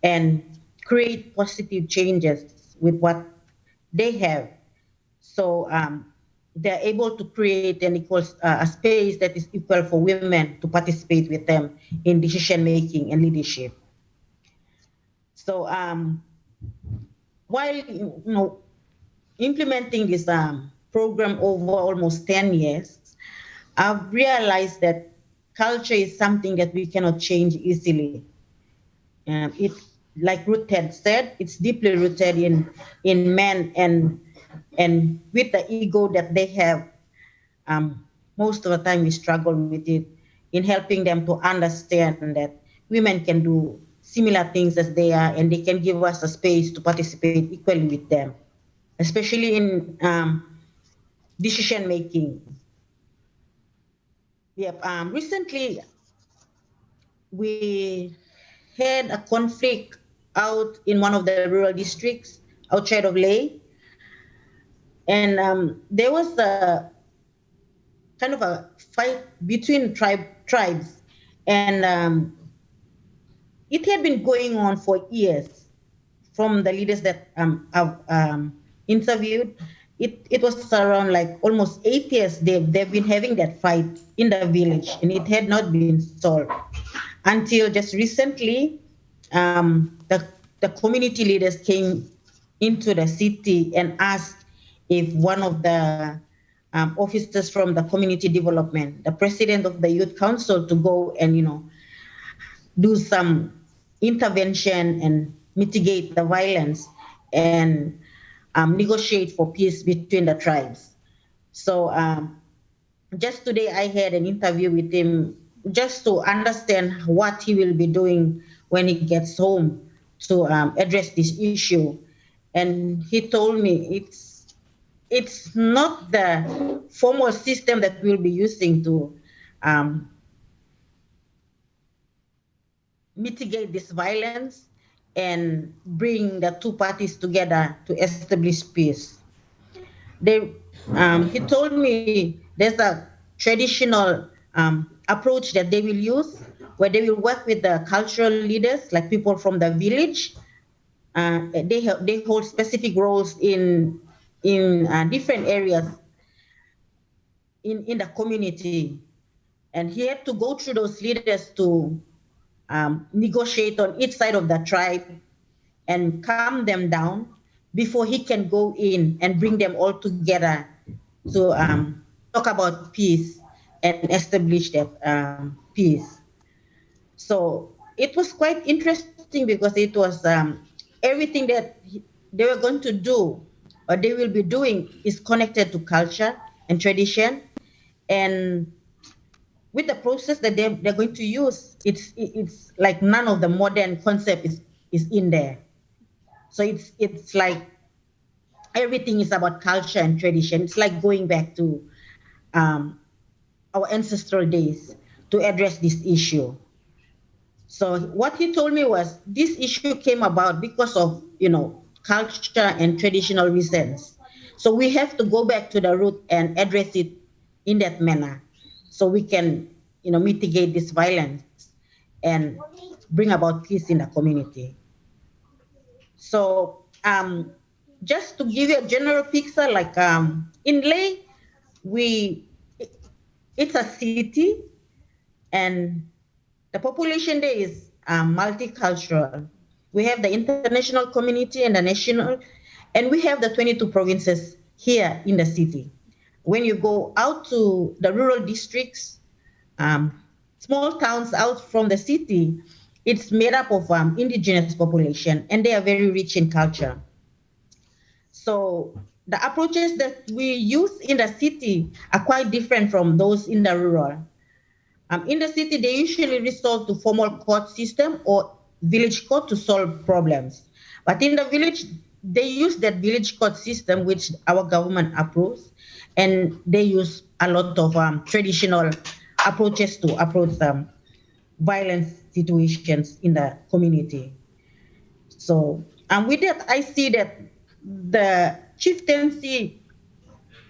and create positive changes with what they have. So they're able to create an equal a space that is equal for women to participate with them in decision making and leadership. So while implementing this program over almost 10 years, I've realized that culture is something that we cannot change easily. It, like Ruth had said, it's deeply rooted in men, and with the ego that they have, most of the time we struggle with it in helping them to understand that women can do similar things as they are, and they can give us a space to participate equally with them, especially in decision making. Yep. Recently, we had a conflict out in one of the rural districts outside of Leh, and there was a kind of a fight between tribes, and it had been going on for years. From the leaders that I've interviewed, it was around like almost 8 years they've been having that fight in the village, and it had not been solved until just recently. The community leaders came into the city and asked if one of the officers from the community development, the president of the youth council, to go and do some intervention and mitigate the violence and negotiate for peace between the tribes. So just today I had an interview with him just to understand what he will be doing when he gets home to address this issue. And he told me it's not the formal system that we'll be using to mitigate this violence and bring the two parties together to establish peace. He told me there's a traditional approach that they will use, where they will work with the cultural leaders, like people from the village. They hold specific roles in different areas in the community, and he had to go through those leaders to negotiate on each side of the tribe and calm them down before he can go in and bring them all together to talk about peace and establish that peace. So it was quite interesting because it was everything that they were going to do or they will be doing is connected to culture and tradition. And with the process that they're going to use, it's like none of the modern concept is in there. So it's like everything is about culture and tradition. It's like going back to our ancestral days to address this issue. So what he told me was this issue came about because of culture and traditional reasons. So we have to go back to the root and address it in that manner, so we can mitigate this violence and bring about peace in the community. So just to give you a general picture, like in Leh, it's a city, and the population there is multicultural. We have the international community and the national, and we have the 22 provinces here in the city. When you go out to the rural districts, small towns out from the city, it's made up of indigenous population, and they are very rich in culture. So the approaches that we use in the city are quite different from those in the rural. In the city, they usually resort to formal court system or village court to solve problems. But in the village, they use that village court system, which our government approves, and they use a lot of traditional approaches to approach violence situations in the community. So, and with that, I see that the chieftaincy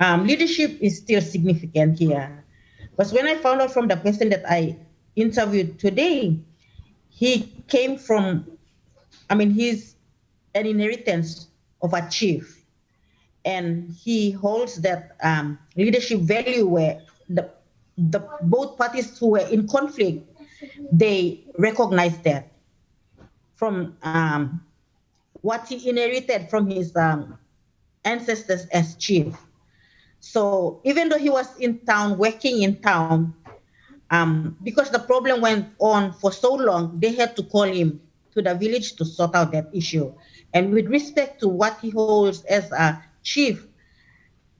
leadership is still significant here. Because when I found out from the person that I interviewed today, he came from, he's an inheritance of a chief. and he holds that leadership value where the both parties who were in conflict, they recognize that from what he inherited from his ancestors as chief. So even though he was in town, working in town, because the problem went on for so long, they had to call him to the village to sort out that issue. And with respect to what he holds as a chief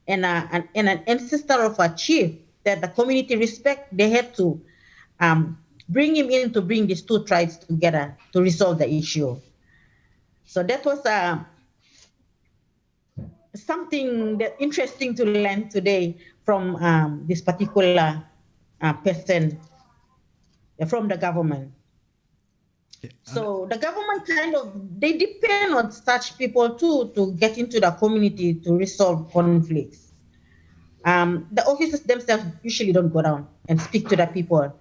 and an ancestor of a chief that the community respect, they had to bring him in to bring these two tribes together to resolve the issue. So that was something that interesting to learn today from this particular person from the government. Yeah. So the government they depend on such people too to get into the community to resolve conflicts. The officers themselves usually don't go down and speak to the people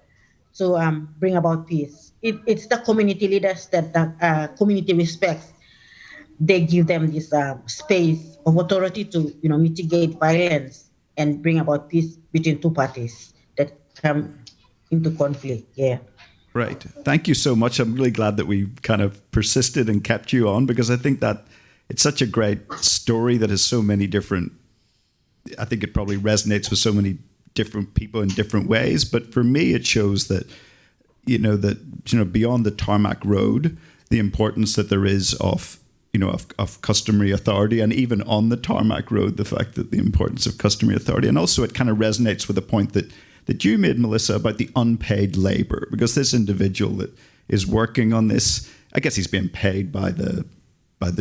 to bring about peace. It's the community leaders that the community respects. They give them this space of authority to mitigate violence and bring about peace between two parties that come into conflict. Yeah. Right. Thank you so much. I'm really glad that we kind of persisted and kept you on, because I think that it's such a great story that has so many different, I think it probably resonates with so many different people in different ways. But for me, it shows that, beyond the tarmac road, the importance that there is of customary authority, and even on the tarmac road, the fact that the importance of customary authority. And also it kind of resonates with the point that you made, Melissa, about the unpaid labor, because this individual that is working on this, I guess he's being paid by the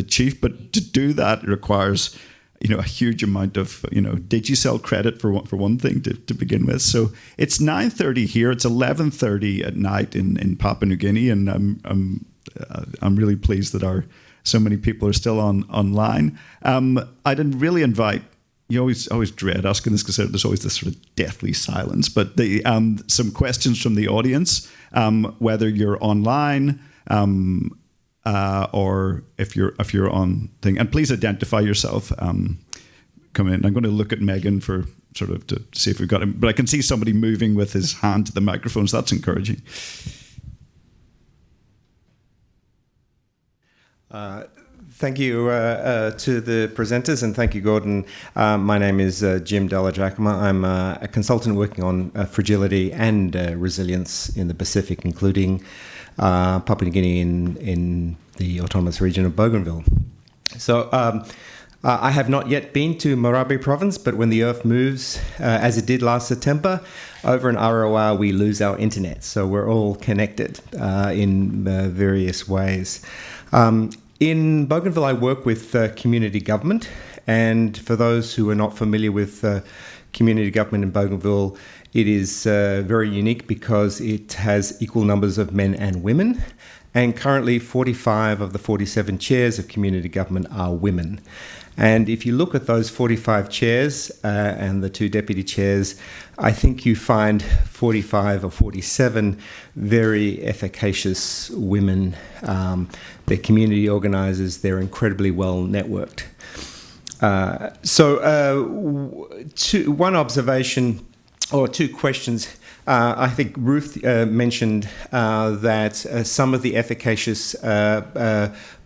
chief, but to do that requires, a huge amount of, Digicel credit for one thing to begin with. So it's 9:30 here. It's 11:30 at night in Papua New Guinea, and I'm really pleased that so many people are still online. I didn't really invite. You always dread asking this because there's always this sort of deathly silence. But some questions from the audience, whether you're online or if you're on thing, and please identify yourself. Come in. I'm going to look at Megan for sort of to see if we've got him. But I can see somebody moving with his hand to the microphone, so that's encouraging. Thank you to the presenters, and thank you, Gordon. My name is Jim Dalla-Giacomo. I'm a consultant working on fragility and resilience in the Pacific, including Papua New Guinea in the autonomous region of Bougainville. So I have not yet been to Morobe Province, but when the Earth moves, as it did last September, over an ROR we lose our internet. So we're all connected in various ways. In Bougainville, I work with community government, and for those who are not familiar with community government in Bougainville, it is very unique because it has equal numbers of men and women, and currently 45 of the 47 chairs of community government are women. And if you look at those 45 chairs and the 2 deputy chairs, I think you find 45 or 47 very efficacious women. They're community organisers. They're incredibly well networked. One observation or 2 questions. I think Ruth mentioned that some of the efficacious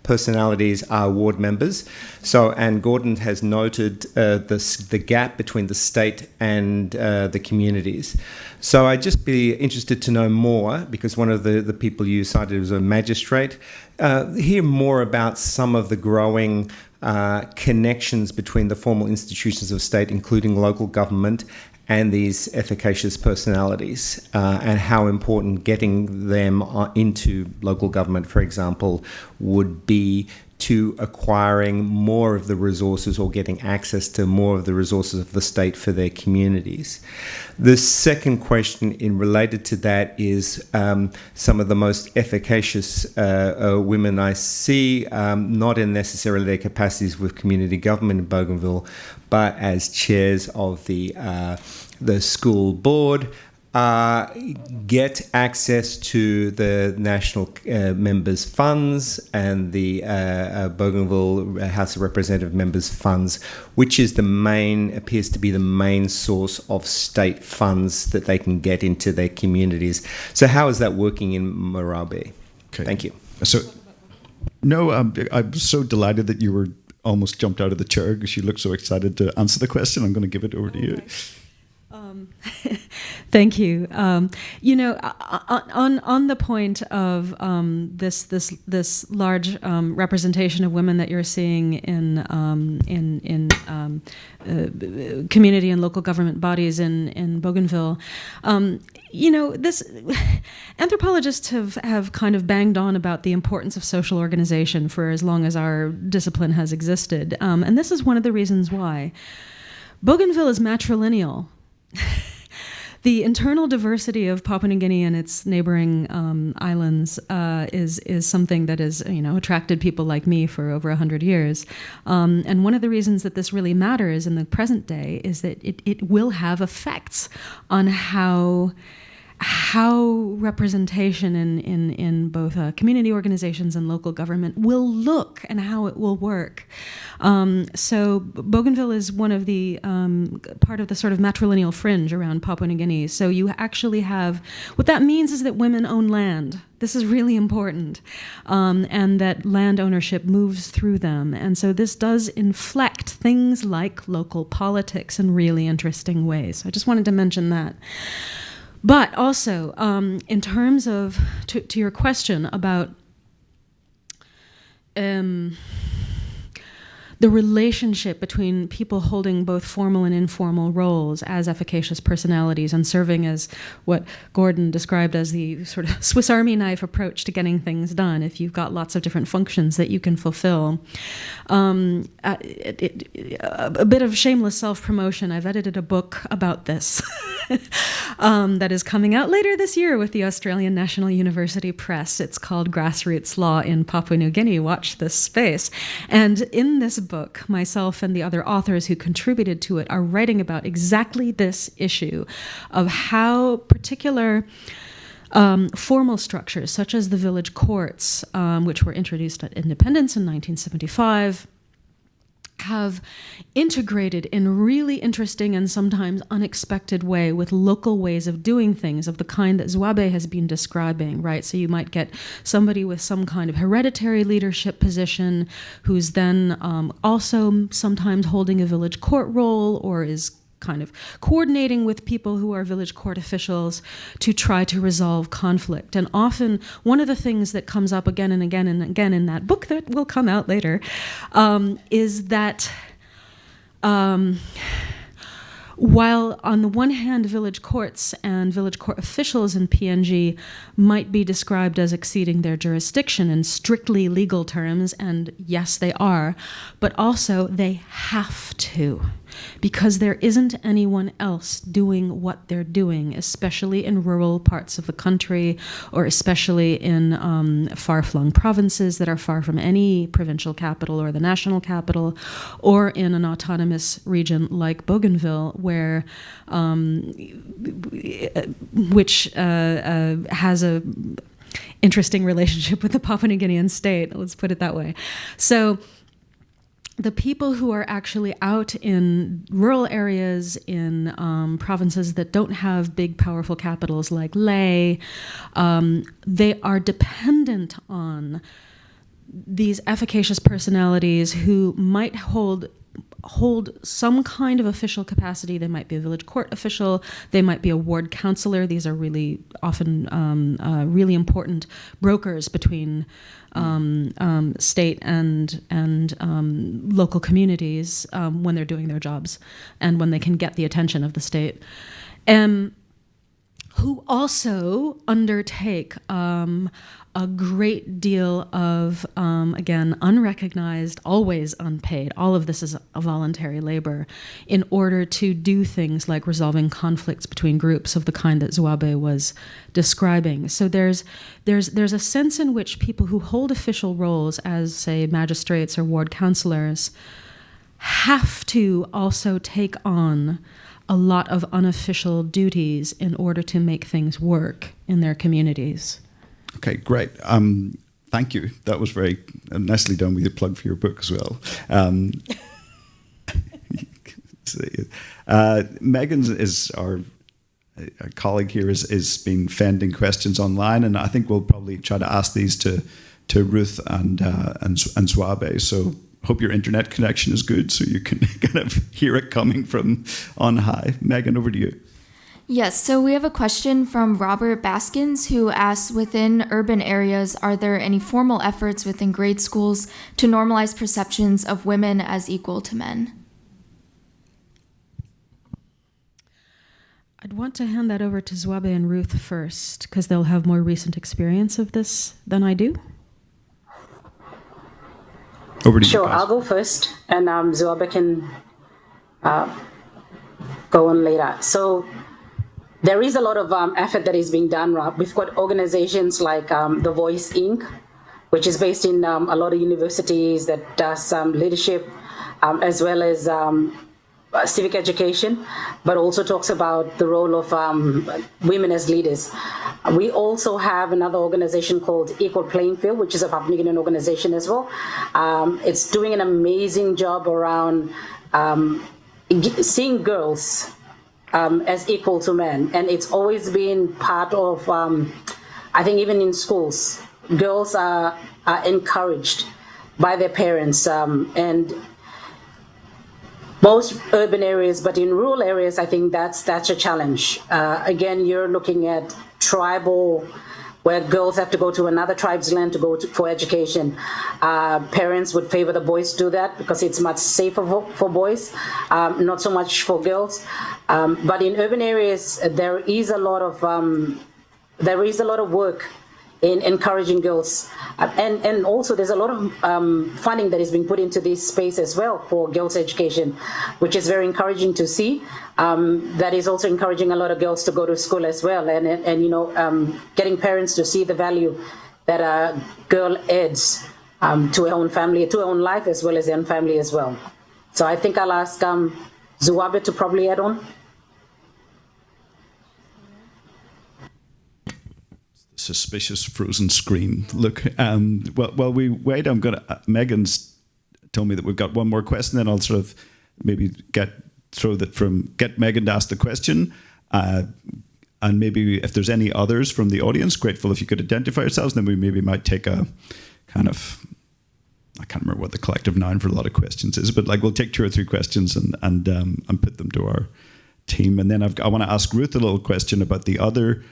personalities are ward members. And Gordon has noted the gap between the state and the communities. So I'd just be interested to know more, because one of the people you cited was a magistrate. Hear more about some of the growing connections between the formal institutions of state, including local government, and these efficacious personalities, and how important getting them into local government, for example, would be to acquiring more of the resources or getting access to more of the resources of the state for their communities. The second question related to that is some of the most efficacious women I see, not in necessarily their capacities with community government in Bougainville, but as chairs of the school board, get access to the national members' funds and the Bougainville House of Representative members' funds, which is appears to be the main source of state funds that they can get into their communities. So how is that working in Morobe? Okay. Thank you. So, no, I'm so delighted that you were almost jumped out of the chair because you look so excited to answer the question. I'm going to give it over to you. Thank you. On the point of this large representation of women that you're seeing in community and local government bodies in Bougainville, this anthropologists have kind of banged on about the importance of social organization for as long as our discipline has existed, and this is one of the reasons why. Bougainville is matrilineal. The internal diversity of Papua New Guinea and its neighboring islands is something that has attracted people like me for over 100 years. And one of the reasons that this really matters in the present day is that it will have effects on how representation in both community organizations and local government will look and how it will work. So Bougainville is one of the part of the sort of matrilineal fringe around Papua New Guinea. So you actually have, what that means is that women own land. This is really important, and that land ownership moves through them. And so this does inflect things like local politics in really interesting ways. So I just wanted to mention that. But also, in terms of, to your question about the relationship between people holding both formal and informal roles as efficacious personalities and serving as what Gordon described as the sort of Swiss Army knife approach to getting things done, if you've got lots of different functions that you can fulfill. A bit of shameless self-promotion, I've edited a book about this that is coming out later this year with the Australian National University Press. It's called Grassroots Law in Papua New Guinea. Watch this space. And in this book, myself and the other authors who contributed to it are writing about exactly this issue of how particular formal structures, such as the village courts, which were introduced at independence in 1975, have integrated in a really interesting and sometimes unexpected way with local ways of doing things of the kind that Zwabe has been describing, right? So you might get somebody with some kind of hereditary leadership position who's then also sometimes holding a village court role or is kind of coordinating with people who are village court officials to try to resolve conflict. And often one of the things that comes up again and again and again in that book that will come out later is that while on the one hand village courts and village court officials in PNG might be described as exceeding their jurisdiction in strictly legal terms, and yes they are, but also they have to, because there isn't anyone else doing what they're doing, especially in rural parts of the country or especially in far-flung provinces that are far from any provincial capital or the national capital, or in an autonomous region like Bougainville, where which has a interesting relationship with the Papua New Guinean state, let's put it that way. So the people who are actually out in rural areas, in provinces that don't have big, powerful capitals like Leh, they are dependent on these efficacious personalities who might hold some kind of official capacity. They might be a village court official, they might be a ward councillor. These are really often really important brokers between state and local communities when they're doing their jobs and when they can get the attention of the state. Who also undertake a great deal of, again, unrecognized, always unpaid, all of this is a voluntary labor, in order to do things like resolving conflicts between groups of the kind that Zwabe was describing. So there's a sense in which people who hold official roles as, say, magistrates or ward councillors have to also take on a lot of unofficial duties in order to make things work in their communities. Okay, great. Thank you. That was very nicely done with your plug for your book as well. Megan is our colleague here is been fending questions online, and I think we'll probably try to ask these to Ruth and Zwabe. So hope your internet connection is good so you can kind of hear it coming from on high. Megan, over to you. Yes, so we have a question from Robert Baskins, who asks, within urban areas, are there any formal efforts within grade schools to normalize perceptions of women as equal to men? I'd want to hand that over to Zwabe and Ruth first, because they'll have more recent experience of this than I do. Over to you. Sure, guys. I'll go first, and Zwabe can go on later. So there is a lot of effort that is being done. We've got organizations like The Voice Inc., which is based in a lot of universities that does leadership as well as civic education, but also talks about the role of women as leaders. We also have another organization called Equal Playing Field, which is a Papua New Guinean organization as well. It's doing an amazing job around seeing girls as equal to men. And it's always been part of, I think even in schools, girls are encouraged by their parents. And most urban areas, but in rural areas, I think that's a challenge. Again, you're looking at tribal, where girls have to go to another tribe's land to go for education. Parents would favor the boys to do that because it's much safer for boys, not so much for girls. But in urban areas, there is a lot of work in encouraging girls. And also there's a lot of funding that is being put into this space as well for girls' education, which is very encouraging to see. That is also encouraging a lot of girls to go to school as well, and you know, getting parents to see the value that a girl adds to her own family, to her own life, as well as her own family as well. So I think I'll ask Zwabe to probably add on. Suspicious frozen screen. Look, while we wait, Megan's told me that we've got one more question, then I'll sort of maybe get Megan to ask the question, and maybe if there's any others from the audience, grateful if you could identify yourselves, then we maybe might take a kind of, I can't remember what the collective noun for a lot of questions is, but like we'll take 2 or 3 questions and put them to our team, and then I want to ask Ruth a little question about the other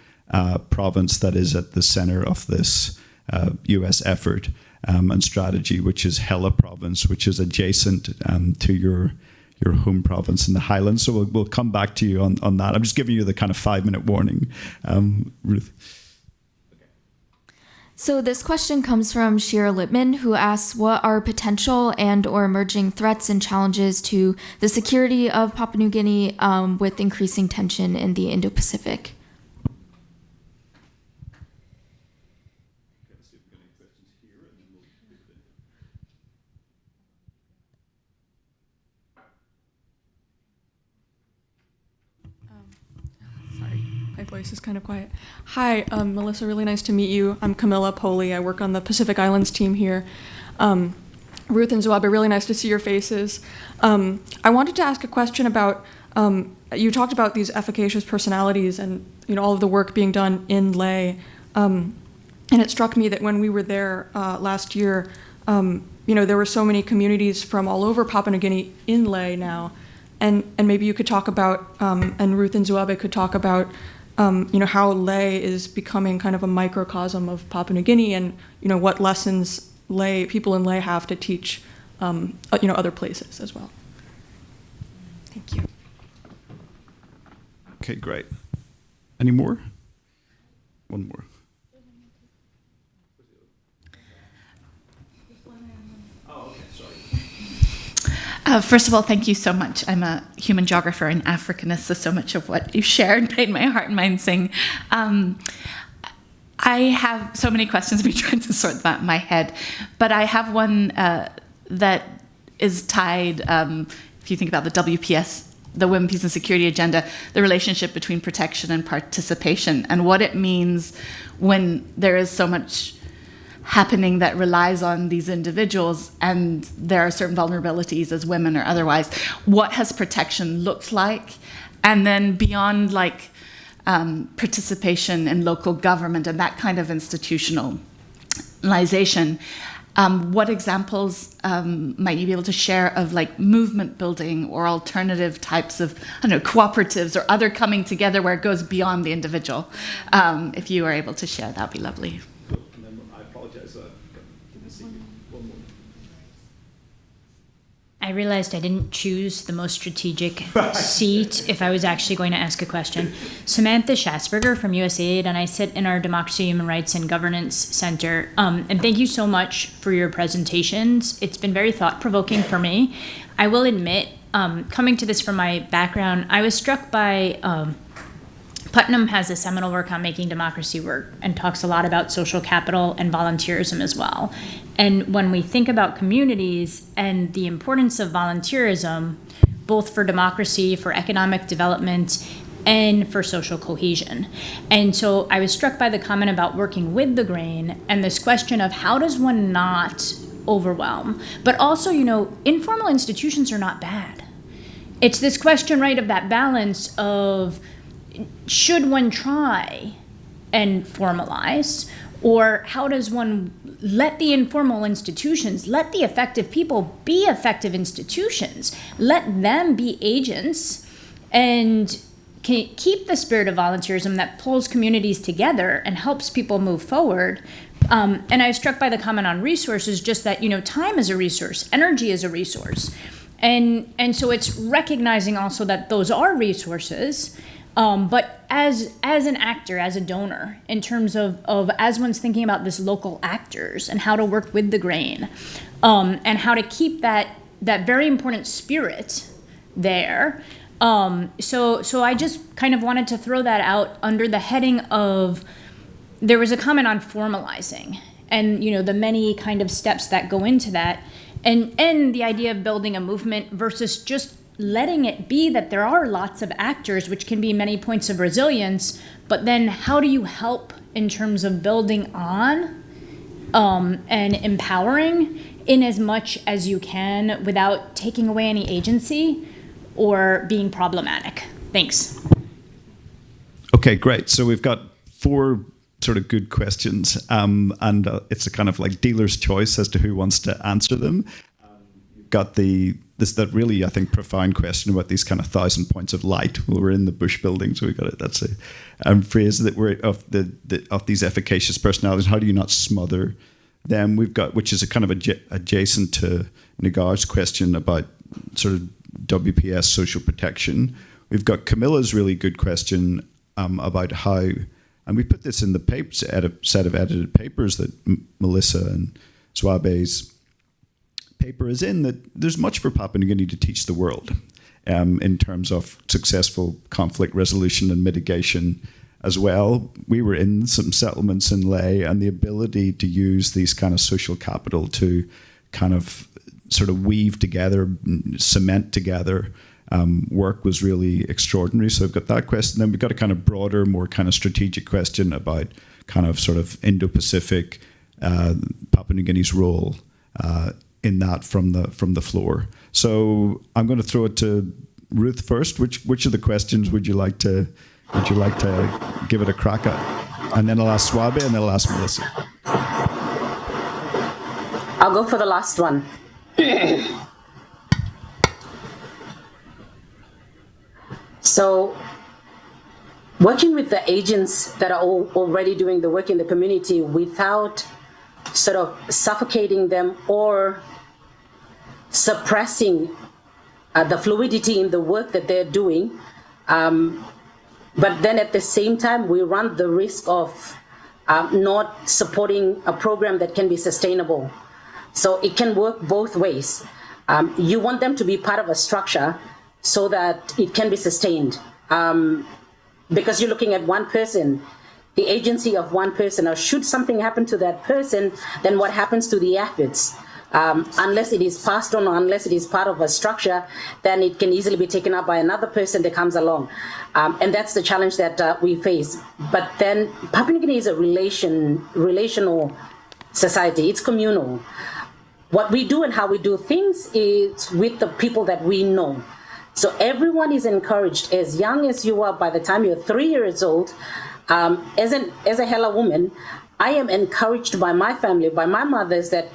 province that is at the center of this US effort and strategy, which is Hela Province, which is adjacent to your home province in the Highlands. So we'll come back to you on that. I'm just giving you the kind of 5-minute warning, Ruth. So this question comes from Shira Lippman, who asks, what are potential and or emerging threats and challenges to the security of Papua New Guinea with increasing tension in the Indo-Pacific? My voice is kind of quiet. Hi, Melissa, really nice to meet you. I'm Camilla Poli. I work on the Pacific Islands team here. Ruth and Zwabe, really nice to see your faces. I wanted to ask a question about, you talked about these efficacious personalities and all of the work being done in lay. And it struck me that when we were there last year, there were so many communities from all over Papua New Guinea in lay now. And maybe you could talk about, and Ruth and Zwabe could talk about, how lay is becoming kind of a microcosm of Papua New Guinea, and what lessons people in lay have to teach, other places as well. Thank you. Okay, great. Any more? One more. First of all, thank you so much. I'm a human geographer and Africanist, so much of what you shared made my heart and mind sing. I have so many questions. I've been trying to sort them out in my head, but I have one that is tied, if you think about the WPS the Women, Peace and Security agenda, the relationship between protection and participation, and what it means when there is so much happening that relies on these individuals and there are certain vulnerabilities as women or otherwise. What has protection looked like? And then beyond like participation in local government and that kind of institutionalization, what examples might you be able to share of like movement building or alternative types of, I don't know, cooperatives or other coming together where it goes beyond the individual? If you are able to share, that'd be lovely. And then I apologize. Didn't see you. One more. I realized I didn't choose the most strategic seat if I was actually going to ask a question. Samantha Schasberger from USAID, and I sit in our Democracy, Human Rights, and Governance Center. And thank you so much for your presentations. It's been very thought-provoking for me. I will admit, coming to this from my background, I was struck by Putnam has a seminal work on making democracy work and talks a lot about social capital and volunteerism as well. And when we think about communities and the importance of volunteerism, both for democracy, for economic development, and for social cohesion. And so I was struck by the comment about working with the grain and this question of how does one not overwhelm? But also, you know, informal institutions are not bad. It's this question, right, of that balance of should one try and formalize, or how does one let the informal institutions, let the effective people be effective institutions, let them be agents, and keep the spirit of volunteerism that pulls communities together and helps people move forward. And I was struck by the comment on resources, just that, you know, time is a resource, energy is a resource. And so it's recognizing also that those are resources, but as an actor, as a donor, in terms of as one's thinking about this local actors and how to work with the grain, and how to keep that very important spirit there. So I just kind of wanted to throw that out under the heading of, there was a comment on formalizing and, you know, the many kind of steps that go into that, and the idea of building a movement versus just letting it be that there are lots of actors, which can be many points of resilience, but then how do you help in terms of building on and empowering in as much as you can without taking away any agency or being problematic? Thanks. Okay, great. So we've got 4 sort of good questions, and it's a kind of like dealer's choice as to who wants to answer them. You've got that really, I think, profound question about these kind of 1,000 points of light. Well, we're in the Bush building, so we got it. That's a phrase that we're of these efficacious personalities. How do you not smother them? We've got, which is a kind of adjacent to Nagar's question about sort of WPS social protection. We've got Camilla's really good question about how, and we put this in the papers, a set of edited papers that Melissa and Zwabe's paper is in, that there's much for Papua New Guinea to teach the world in terms of successful conflict resolution and mitigation as well. We were in some settlements in Ley, and the ability to use these kind of social capital to kind of sort of weave together, cement together work was really extraordinary. So we've got that question. Then we've got a kind of broader, more kind of strategic question about kind of sort of Indo-Pacific, Papua New Guinea's role in that from the floor. So I'm going to throw it to Ruth first. Which of the questions would you like to give it a crack at? And then I'll ask Swabe, and then I'll ask Melissa. I'll go for the last one. So, working with the agents that are already doing the work in the community without sort of suffocating them or suppressing the fluidity in the work that they're doing. But then at the same time, we run the risk of not supporting a program that can be sustainable. So it can work both ways. You want them to be part of a structure so that it can be sustained. Because you're looking at one person, the agency of one person, or should something happen to that person, then what happens to the efforts unless it is passed on or unless it is part of a structure, then it can easily be taken up by another person that comes along. And that's the challenge that we face. But then Papua New Guinea is a relational society. It's communal. What we do and how we do things is with the people that we know. So everyone is encouraged, as young as you are, by the time you're 3 years old, as a Hela woman, I am encouraged by my family, by my mothers, that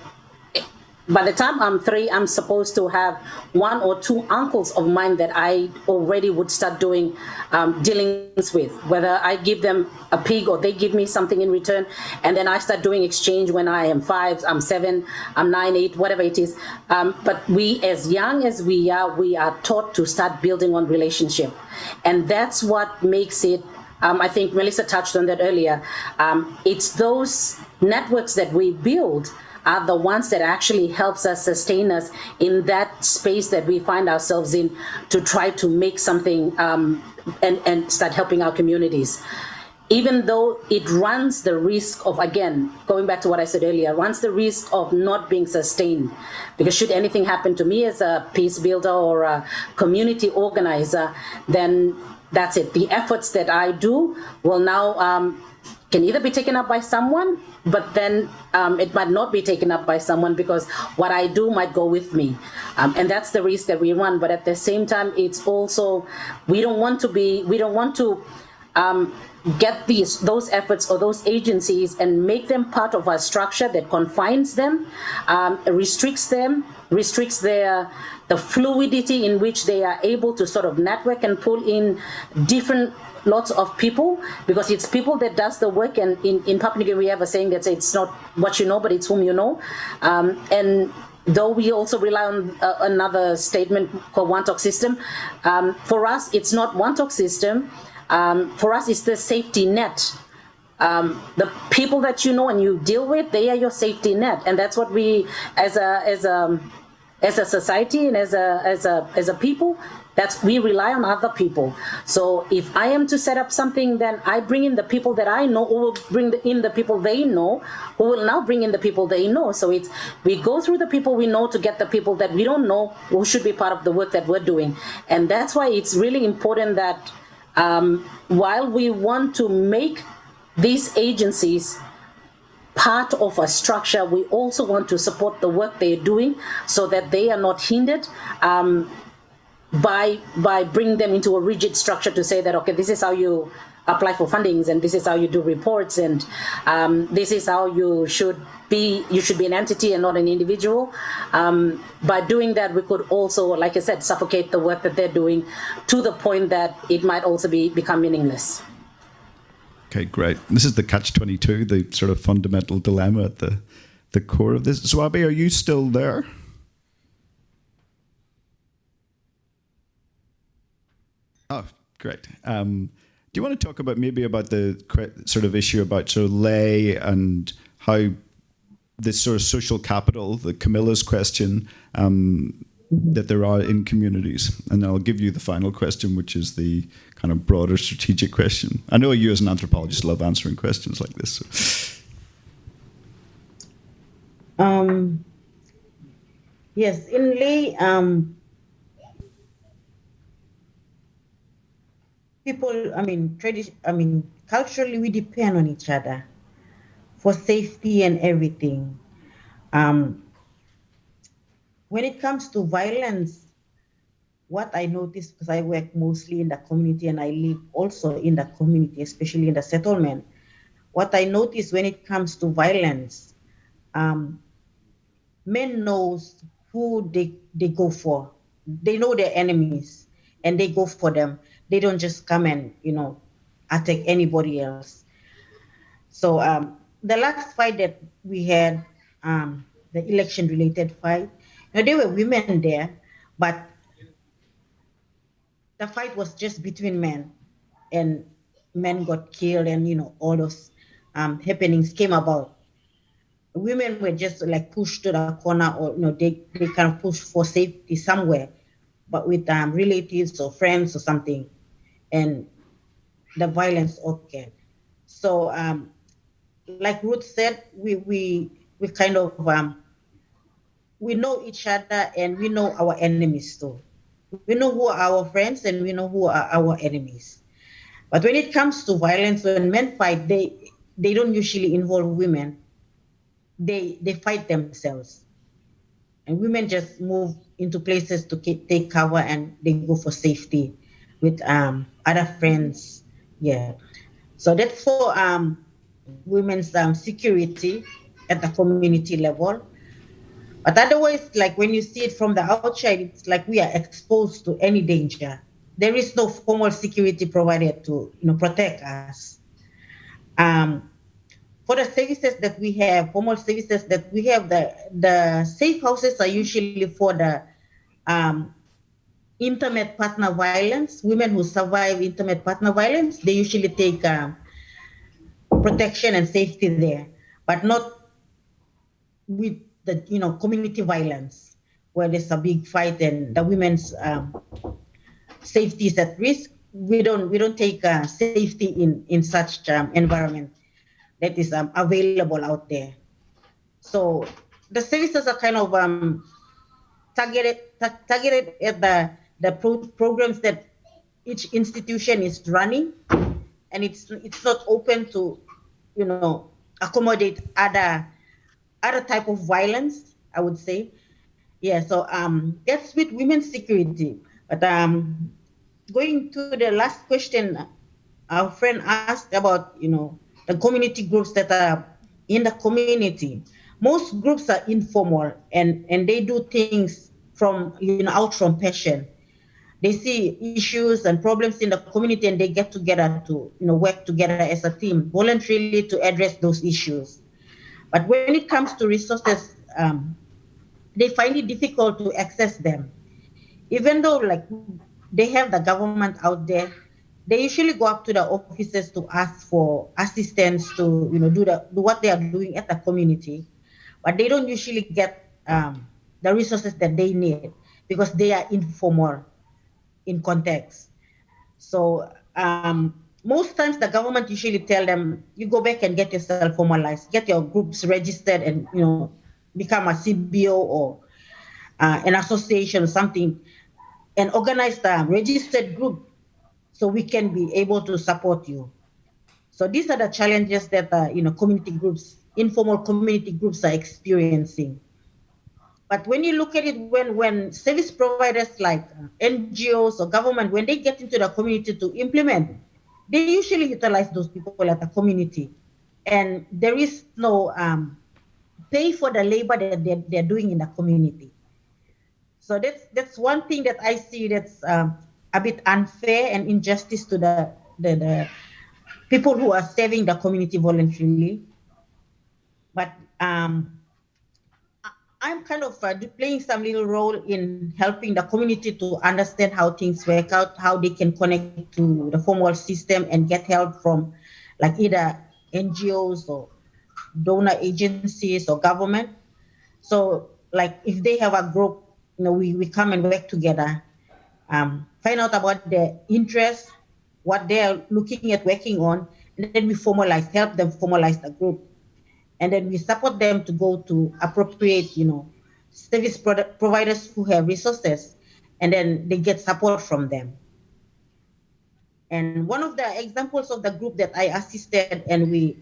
by the time I'm 3, I'm supposed to have 1 or 2 uncles of mine that I already would start doing dealings with, whether I give them a pig or they give me something in return, and then I start doing exchange when I am 5, I'm 7, I'm 9, 8, whatever it is. But we, as young as we are taught to start building on relationship. And that's what makes it, I think Melissa touched on that earlier, it's those networks that we build are the ones that actually helps us sustain us in that space that we find ourselves in to try to make something and start helping our communities. Even though it runs the risk of, again, going back to what I said earlier, runs the risk of not being sustained. Because should anything happen to me as a peace builder or a community organizer, then that's it. The efforts that I do will now can either be taken up by someone, but then it might not be taken up by someone because what I do might go with me. And that's the risk that we run. But at the same time, it's also, we don't want to get those efforts or those agencies and make them part of a structure that confines them, restricts the fluidity in which they are able to sort of network and pull in different lots of people, because it's people that does the work. And in Papua New Guinea we have a saying that says it's not what you know, but it's whom you know. And though we also rely on another statement called one talk system, for us it's not one talk system. For us it's the safety net. The people that you know and you deal with, they are your safety net, and that's what we as a society and as a people, we rely on other people. So if I am to set up something, then I bring in the people that I know, who will bring in the people they know, who will now bring in the people they know. So we go through the people we know to get the people that we don't know who should be part of the work that we're doing. And that's why it's really important that while we want to make these agencies part of a structure, we also want to support the work they're doing so that they are not hindered by bringing them into a rigid structure to say that, okay, this is how you apply for fundings and this is how you do reports and this is how you should be an entity and not an individual. By doing that, we could also, like I said, suffocate the work that they're doing to the point that it might also become meaningless. Okay, great. This is the catch-22, the sort of fundamental dilemma at the core of this. Zwabi, are you still there? Oh, great. Do you want to talk about the sort of issue about sort of lay and how this sort of social capital, the Camilla's question, that there are in communities? And I'll give you the final question, which is the kind of broader strategic question. I know you as an anthropologist love answering questions like this. So. Yes, in lay, people, culturally we depend on each other for safety and everything. When it comes to violence, what I notice, because I work mostly in the community and I live also in the community, especially in the settlement, what I notice when it comes to violence, men knows who they go for. They know their enemies and they go for them. They don't just come and, attack anybody else. So the last fight that we had, the election-related fight, there were women there, but the fight was just between men, and men got killed, and all those happenings came about. Women were just like pushed to the corner, or they kind of pushed for safety somewhere, but with relatives or friends or something, and the violence occurred. So, like Ruth said, we kind of we know each other and we know our enemies too. We know who are our friends and we know who are our enemies. But when it comes to violence, when men fight, they don't usually involve women. They fight themselves. And women just move into places to take cover and they go for safety with other friends. Yeah. So that's for women's security at the community level. But otherwise, like when you see it from the outside, it's like we are exposed to any danger. There is no formal security provided to protect us. For the services that we have, formal services that we have, the safe houses are usually for the intimate partner violence. Women who survive intimate partner violence, they usually take protection and safety there, but not with the community violence where there's a big fight and the women's safety is at risk. We don't take safety in such environment that is available out there. So the services are kind of targeted at the programs that each institution is running, and it's not open to accommodate other type of violence, I would say. Yeah, so that's with women's security. But going to the last question, our friend asked about the community groups that are in the community. Most groups are informal and they do things from out from passion. They see issues and problems in the community and they get together to work together as a team voluntarily to address those issues. But when it comes to resources, they find it difficult to access them. Even though like they have the government out there, they usually go up to the offices to ask for assistance to do what they are doing at the community, but they don't usually get the resources that they need because they are informal in context. So most times the government usually tell them, you go back and get yourself formalized, get your groups registered and become a CBO or an association or something, and organize the registered group so we can be able to support you. So these are the challenges that community groups, informal community groups are experiencing. But when you look at it, when service providers like NGOs or government, when they get into the community to implement, they usually utilize those people at the community. And there is no pay for the labor that they're doing in the community. So that's one thing that I see that's a bit unfair and injustice to the people who are serving the community voluntarily. But I'm kind of playing some little role in helping the community to understand how things work out, how they can connect to the formal system and get help from like either NGOs or donor agencies or government. So like if they have a group, we come and work together, find out about their interests, what they're looking at working on, and then we help them formalize the group. And then we support them to go to appropriate, service providers who have resources, and then they get support from them. And one of the examples of the group that I assisted and we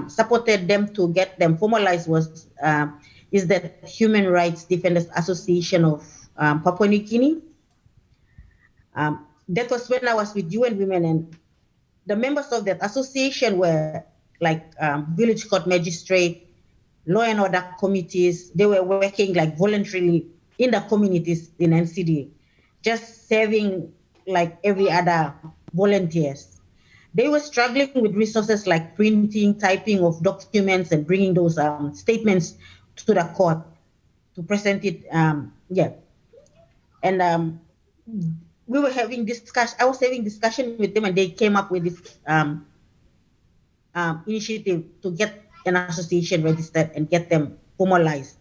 supported them to get them formalized is the Human Rights Defenders Association of Papua New Guinea. That was when I was with UN Women, and the members of that association were like village court magistrate, law and order committees. They were working like voluntarily in the communities in NCD, just serving like every other volunteers. They were struggling with resources like printing, typing of documents and bringing those statements to the court to present it. And we were having discussion. I was having discussion with them, and they came up with this initiative to get an association registered and get them formalized.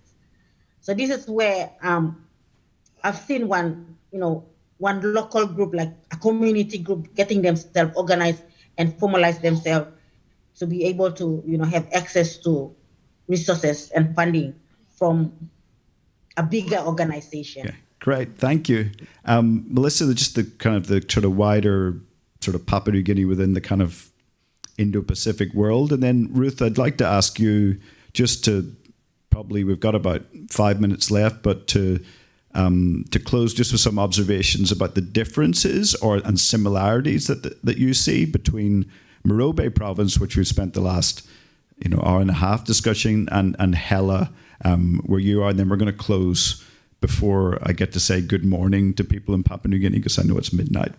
So this is where I've seen one local group, like a community group, getting themselves organized and formalize themselves to be able to have access to resources and funding from a bigger organization. Okay, great, thank you. Melissa, just the sort of wider sort of Papua New Guinea within the kind of Indo-Pacific world. And then Ruth, I'd like to ask you just to, probably we've got about 5 minutes left, but to close just with some observations about the differences and similarities that you see between Morobe Province, which we've spent the last hour and a half discussing, and Hela, where you are. And then we're going to close before I get to say good morning to people in Papua New Guinea, because I know it's midnight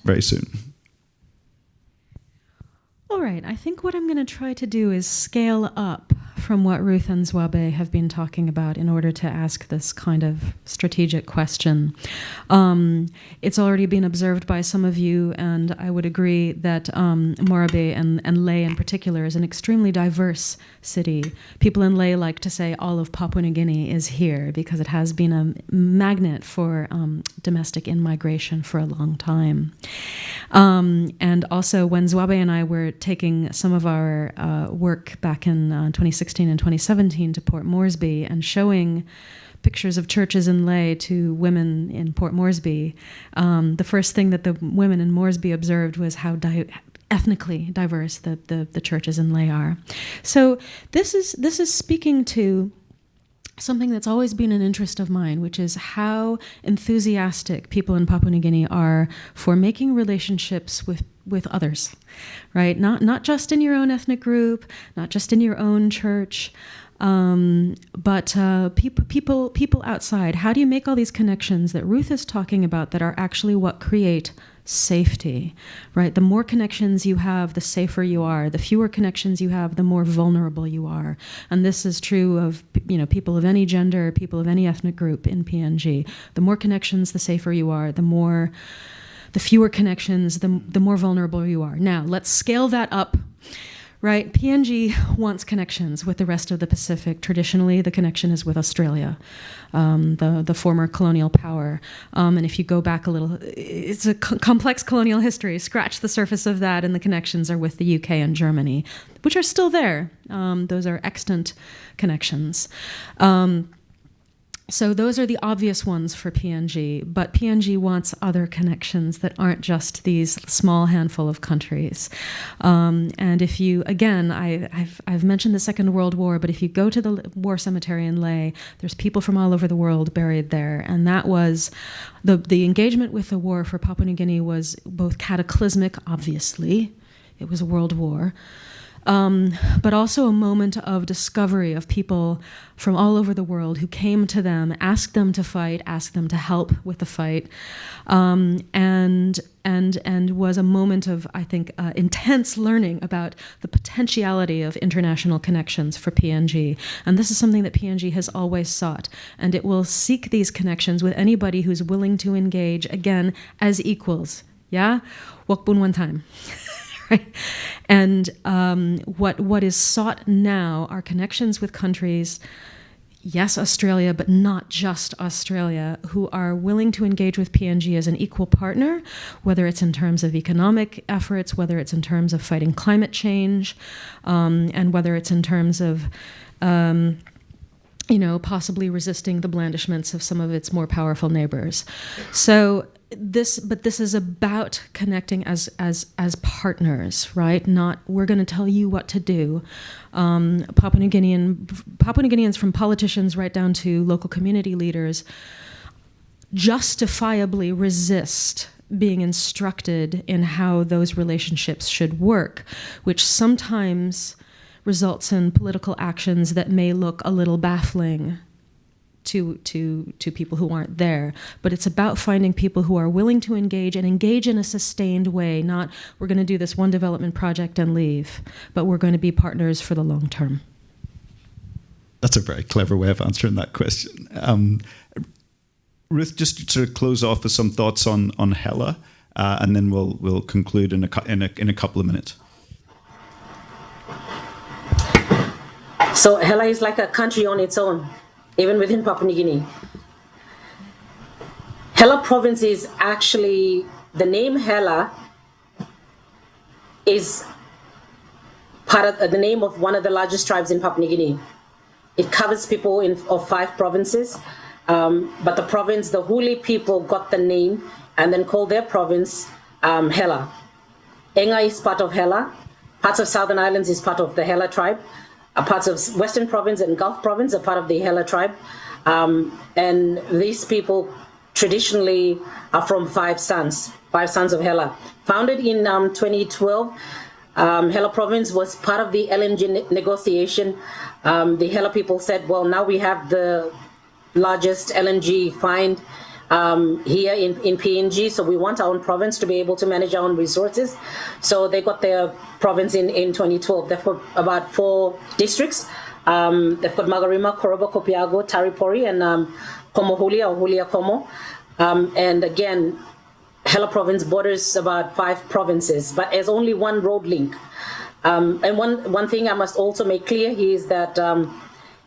very soon. All right, I think what I'm going to try to do is scale up from what Ruth and Zwabe have been talking about in order to ask this kind of strategic question. It's already been observed by some of you, and I would agree that Morobe and Leh in particular is an extremely diverse city. People in Leh like to say all of Papua New Guinea is here because it has been a magnet for domestic in-migration for a long time. And also when Zwabe and I were taking some of our work back in 2016 and 2017 to Port Moresby and showing pictures of churches in Leh to women in Port Moresby, the first thing that the women in Moresby observed was how ethnically diverse the churches in Leh are. So this is speaking to something that's always been an interest of mine, which is how enthusiastic people in Papua New Guinea are for making relationships with others, right? Not just in your own ethnic group, not just in your own church, but people outside. How do you make all these connections that Ruth is talking about that are actually what create safety, right? The more connections you have, the safer you are. The fewer connections you have, the more vulnerable you are. And this is true of people of any gender, people of any ethnic group in PNG. The more connections, the safer you are. The fewer connections, the more vulnerable you are. Now, let's scale that up. Right, PNG wants connections with the rest of the Pacific. Traditionally, the connection is with Australia, the former colonial power. And if you go back a little, it's a complex colonial history. Scratch the surface of that, and the connections are with the UK and Germany, which are still there. Those are extant connections. So those are the obvious ones for PNG, but PNG wants other connections that aren't just these small handful of countries. And if you, again, I've mentioned the Second World War, but if you go to the war cemetery in Leh, there's people from all over the world buried there. And that was, the engagement with the war for Papua New Guinea was both cataclysmic, obviously, it was a world war, but also a moment of discovery of people from all over the world who came to them, asked them to fight, asked them to help with the fight, and was a moment of, I think, intense learning about the potentiality of international connections for PNG. And this is something that PNG has always sought, and it will seek these connections with anybody who's willing to engage, again, as equals. Yeah? Wakbun one time. Right? And what is sought now are connections with countries, yes, Australia, but not just Australia, who are willing to engage with PNG as an equal partner, whether it's in terms of economic efforts, whether it's in terms of fighting climate change, and whether it's in terms of possibly resisting the blandishments of some of its more powerful neighbors. So this is about connecting as partners, right? Not we're going to tell you what to do. Papua New Guineans, from politicians right down to local community leaders, justifiably resist being instructed in how those relationships should work, which sometimes results in political actions that may look a little baffling to people who aren't there. But it's about finding people who are willing to engage and engage in a sustained way, not we're going to do this one development project and leave, but we're going to be partners for the long term. That's a very clever way of answering that question. Ruth, just to sort of close off with some thoughts on Hela, and then we'll conclude in a couple of minutes. So Hela is like a country on its own, even within Papua New Guinea. Hela Province is actually, the name Hela is part of the name of one of the largest tribes in Papua New Guinea. It covers people of 5 provinces, But the province, the Huli people got the name and then called their province Hela. Enga is part of Hela. Parts of Southern Islands is part of the Hela tribe. Parts of Western Province and Gulf Province are part of the Hela tribe. And these people traditionally are from five sons of Hela. Founded in 2012, Hela Province was part of the LNG negotiation. The Hela people said, well, now we have the largest LNG find here in PNG, so we want our own province to be able to manage our own resources. So they got their province in 2012. They've got about 4 districts. They've got Magarima, Koroba, Kopiago, Taripori, and Como Hulia or Hulia Como. And again, Hela province borders about 5 provinces, but there's only one road link. And one thing I must also make clear here is that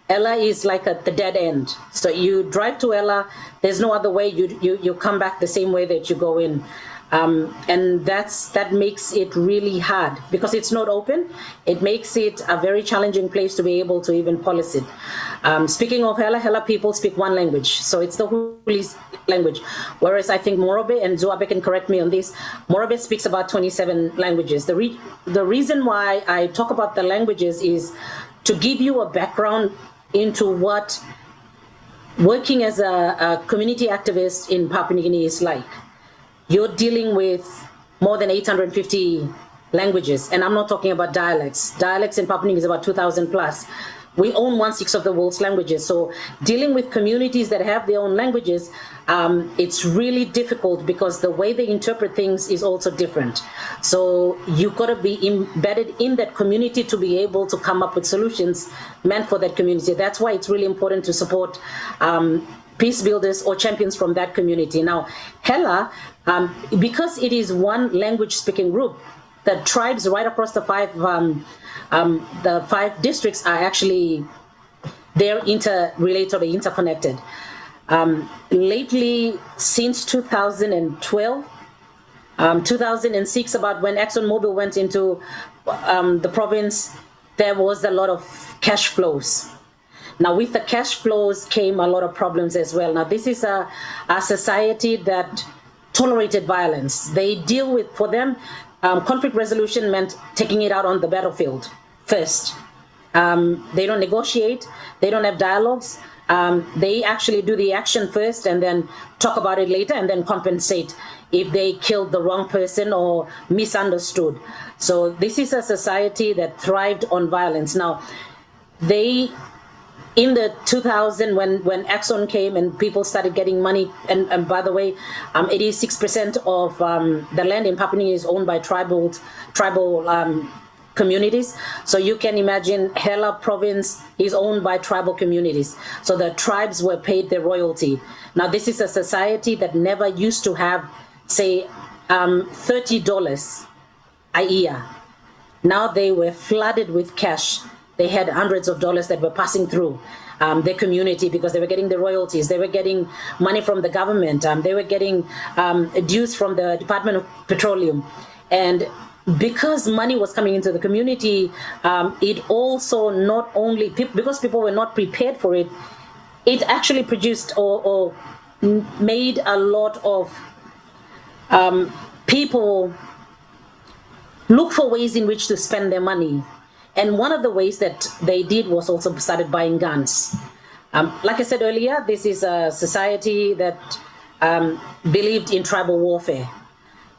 Ella is like the dead end. So you drive to Ella, there's no other way. You come back the same way that you go in. And that makes it really hard because it's not open. It makes it a very challenging place to be able to even police it. Speaking of Hela people speak one language. So it's the Huli's language. Whereas I think Morobe, and Zuabe can correct me on this, Morobe speaks about 27 languages. The reason why I talk about the languages is to give you a background into what working as a community activist in Papua New Guinea is like. You're dealing with more than 850 languages, and I'm not talking about dialects. Dialects in Papua New Guinea is about 2,000 plus. We own 1/6 of the world's languages. So dealing with communities that have their own languages, it's really difficult because the way they interpret things is also different. So you've got to be embedded in that community to be able to come up with solutions meant for that community. That's why it's really important to support peace builders or champions from that community. Now, Hela, because it is one language speaking group, the tribes right across the 5 districts are actually, they're interrelated or interconnected. Lately, since 2012, 2006, about when ExxonMobil went into the province, there was a lot of cash flows. Now, with the cash flows came a lot of problems as well. Now, this is a society that tolerated violence. They deal with, for them, conflict resolution meant taking it out on the battlefield first. They don't negotiate. They don't have dialogues. They actually do the action first and then talk about it later and then compensate if they killed the wrong person or misunderstood. So this is a society that thrived on violence. Now, in the 2000, when Exxon came and people started getting money, and by the way, 86% of the land in Papua New Guinea is owned by tribal communities. So you can imagine Hela province is owned by tribal communities. So the tribes were paid their royalty. Now this is a society that never used to have, say, $30 a year. Now they were flooded with cash. They had hundreds of dollars that were passing through their community because they were getting the royalties. They were getting money from the government. They were getting dues from the Department of Petroleum. And because money was coming into the community, it also not only, because people were not prepared for it, it actually produced or made a lot of people look for ways in which to spend their money. And one of the ways that they did was also started buying guns. Like I said earlier, this is a society that believed in tribal warfare.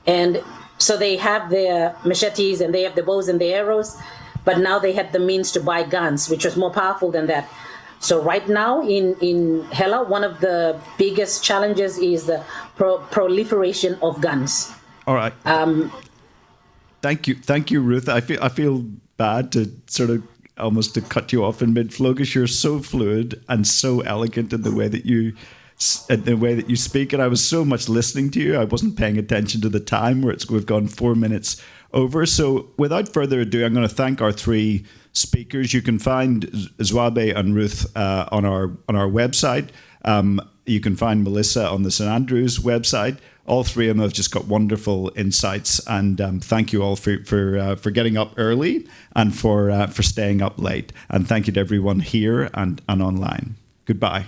And so they have their machetes and they have the bows and the arrows, but now they had the means to buy guns, which was more powerful than that. So right now in Hela, one of the biggest challenges is the proliferation of guns. All right. Thank you, Ruth. I feel bad to sort of almost to cut you off in mid-flow because you're so fluid and so elegant in the way that you speak, and I was so much listening to you, I wasn't paying attention to the time where we've gone 4 minutes over. So without further ado, I'm going to thank our 3 speakers. You can find Zwabe and Ruth on our website. You can find Melissa on the St Andrews website. All 3 of them have just got wonderful insights, and thank you all for getting up early and for staying up late. And thank you to everyone here and online. Goodbye.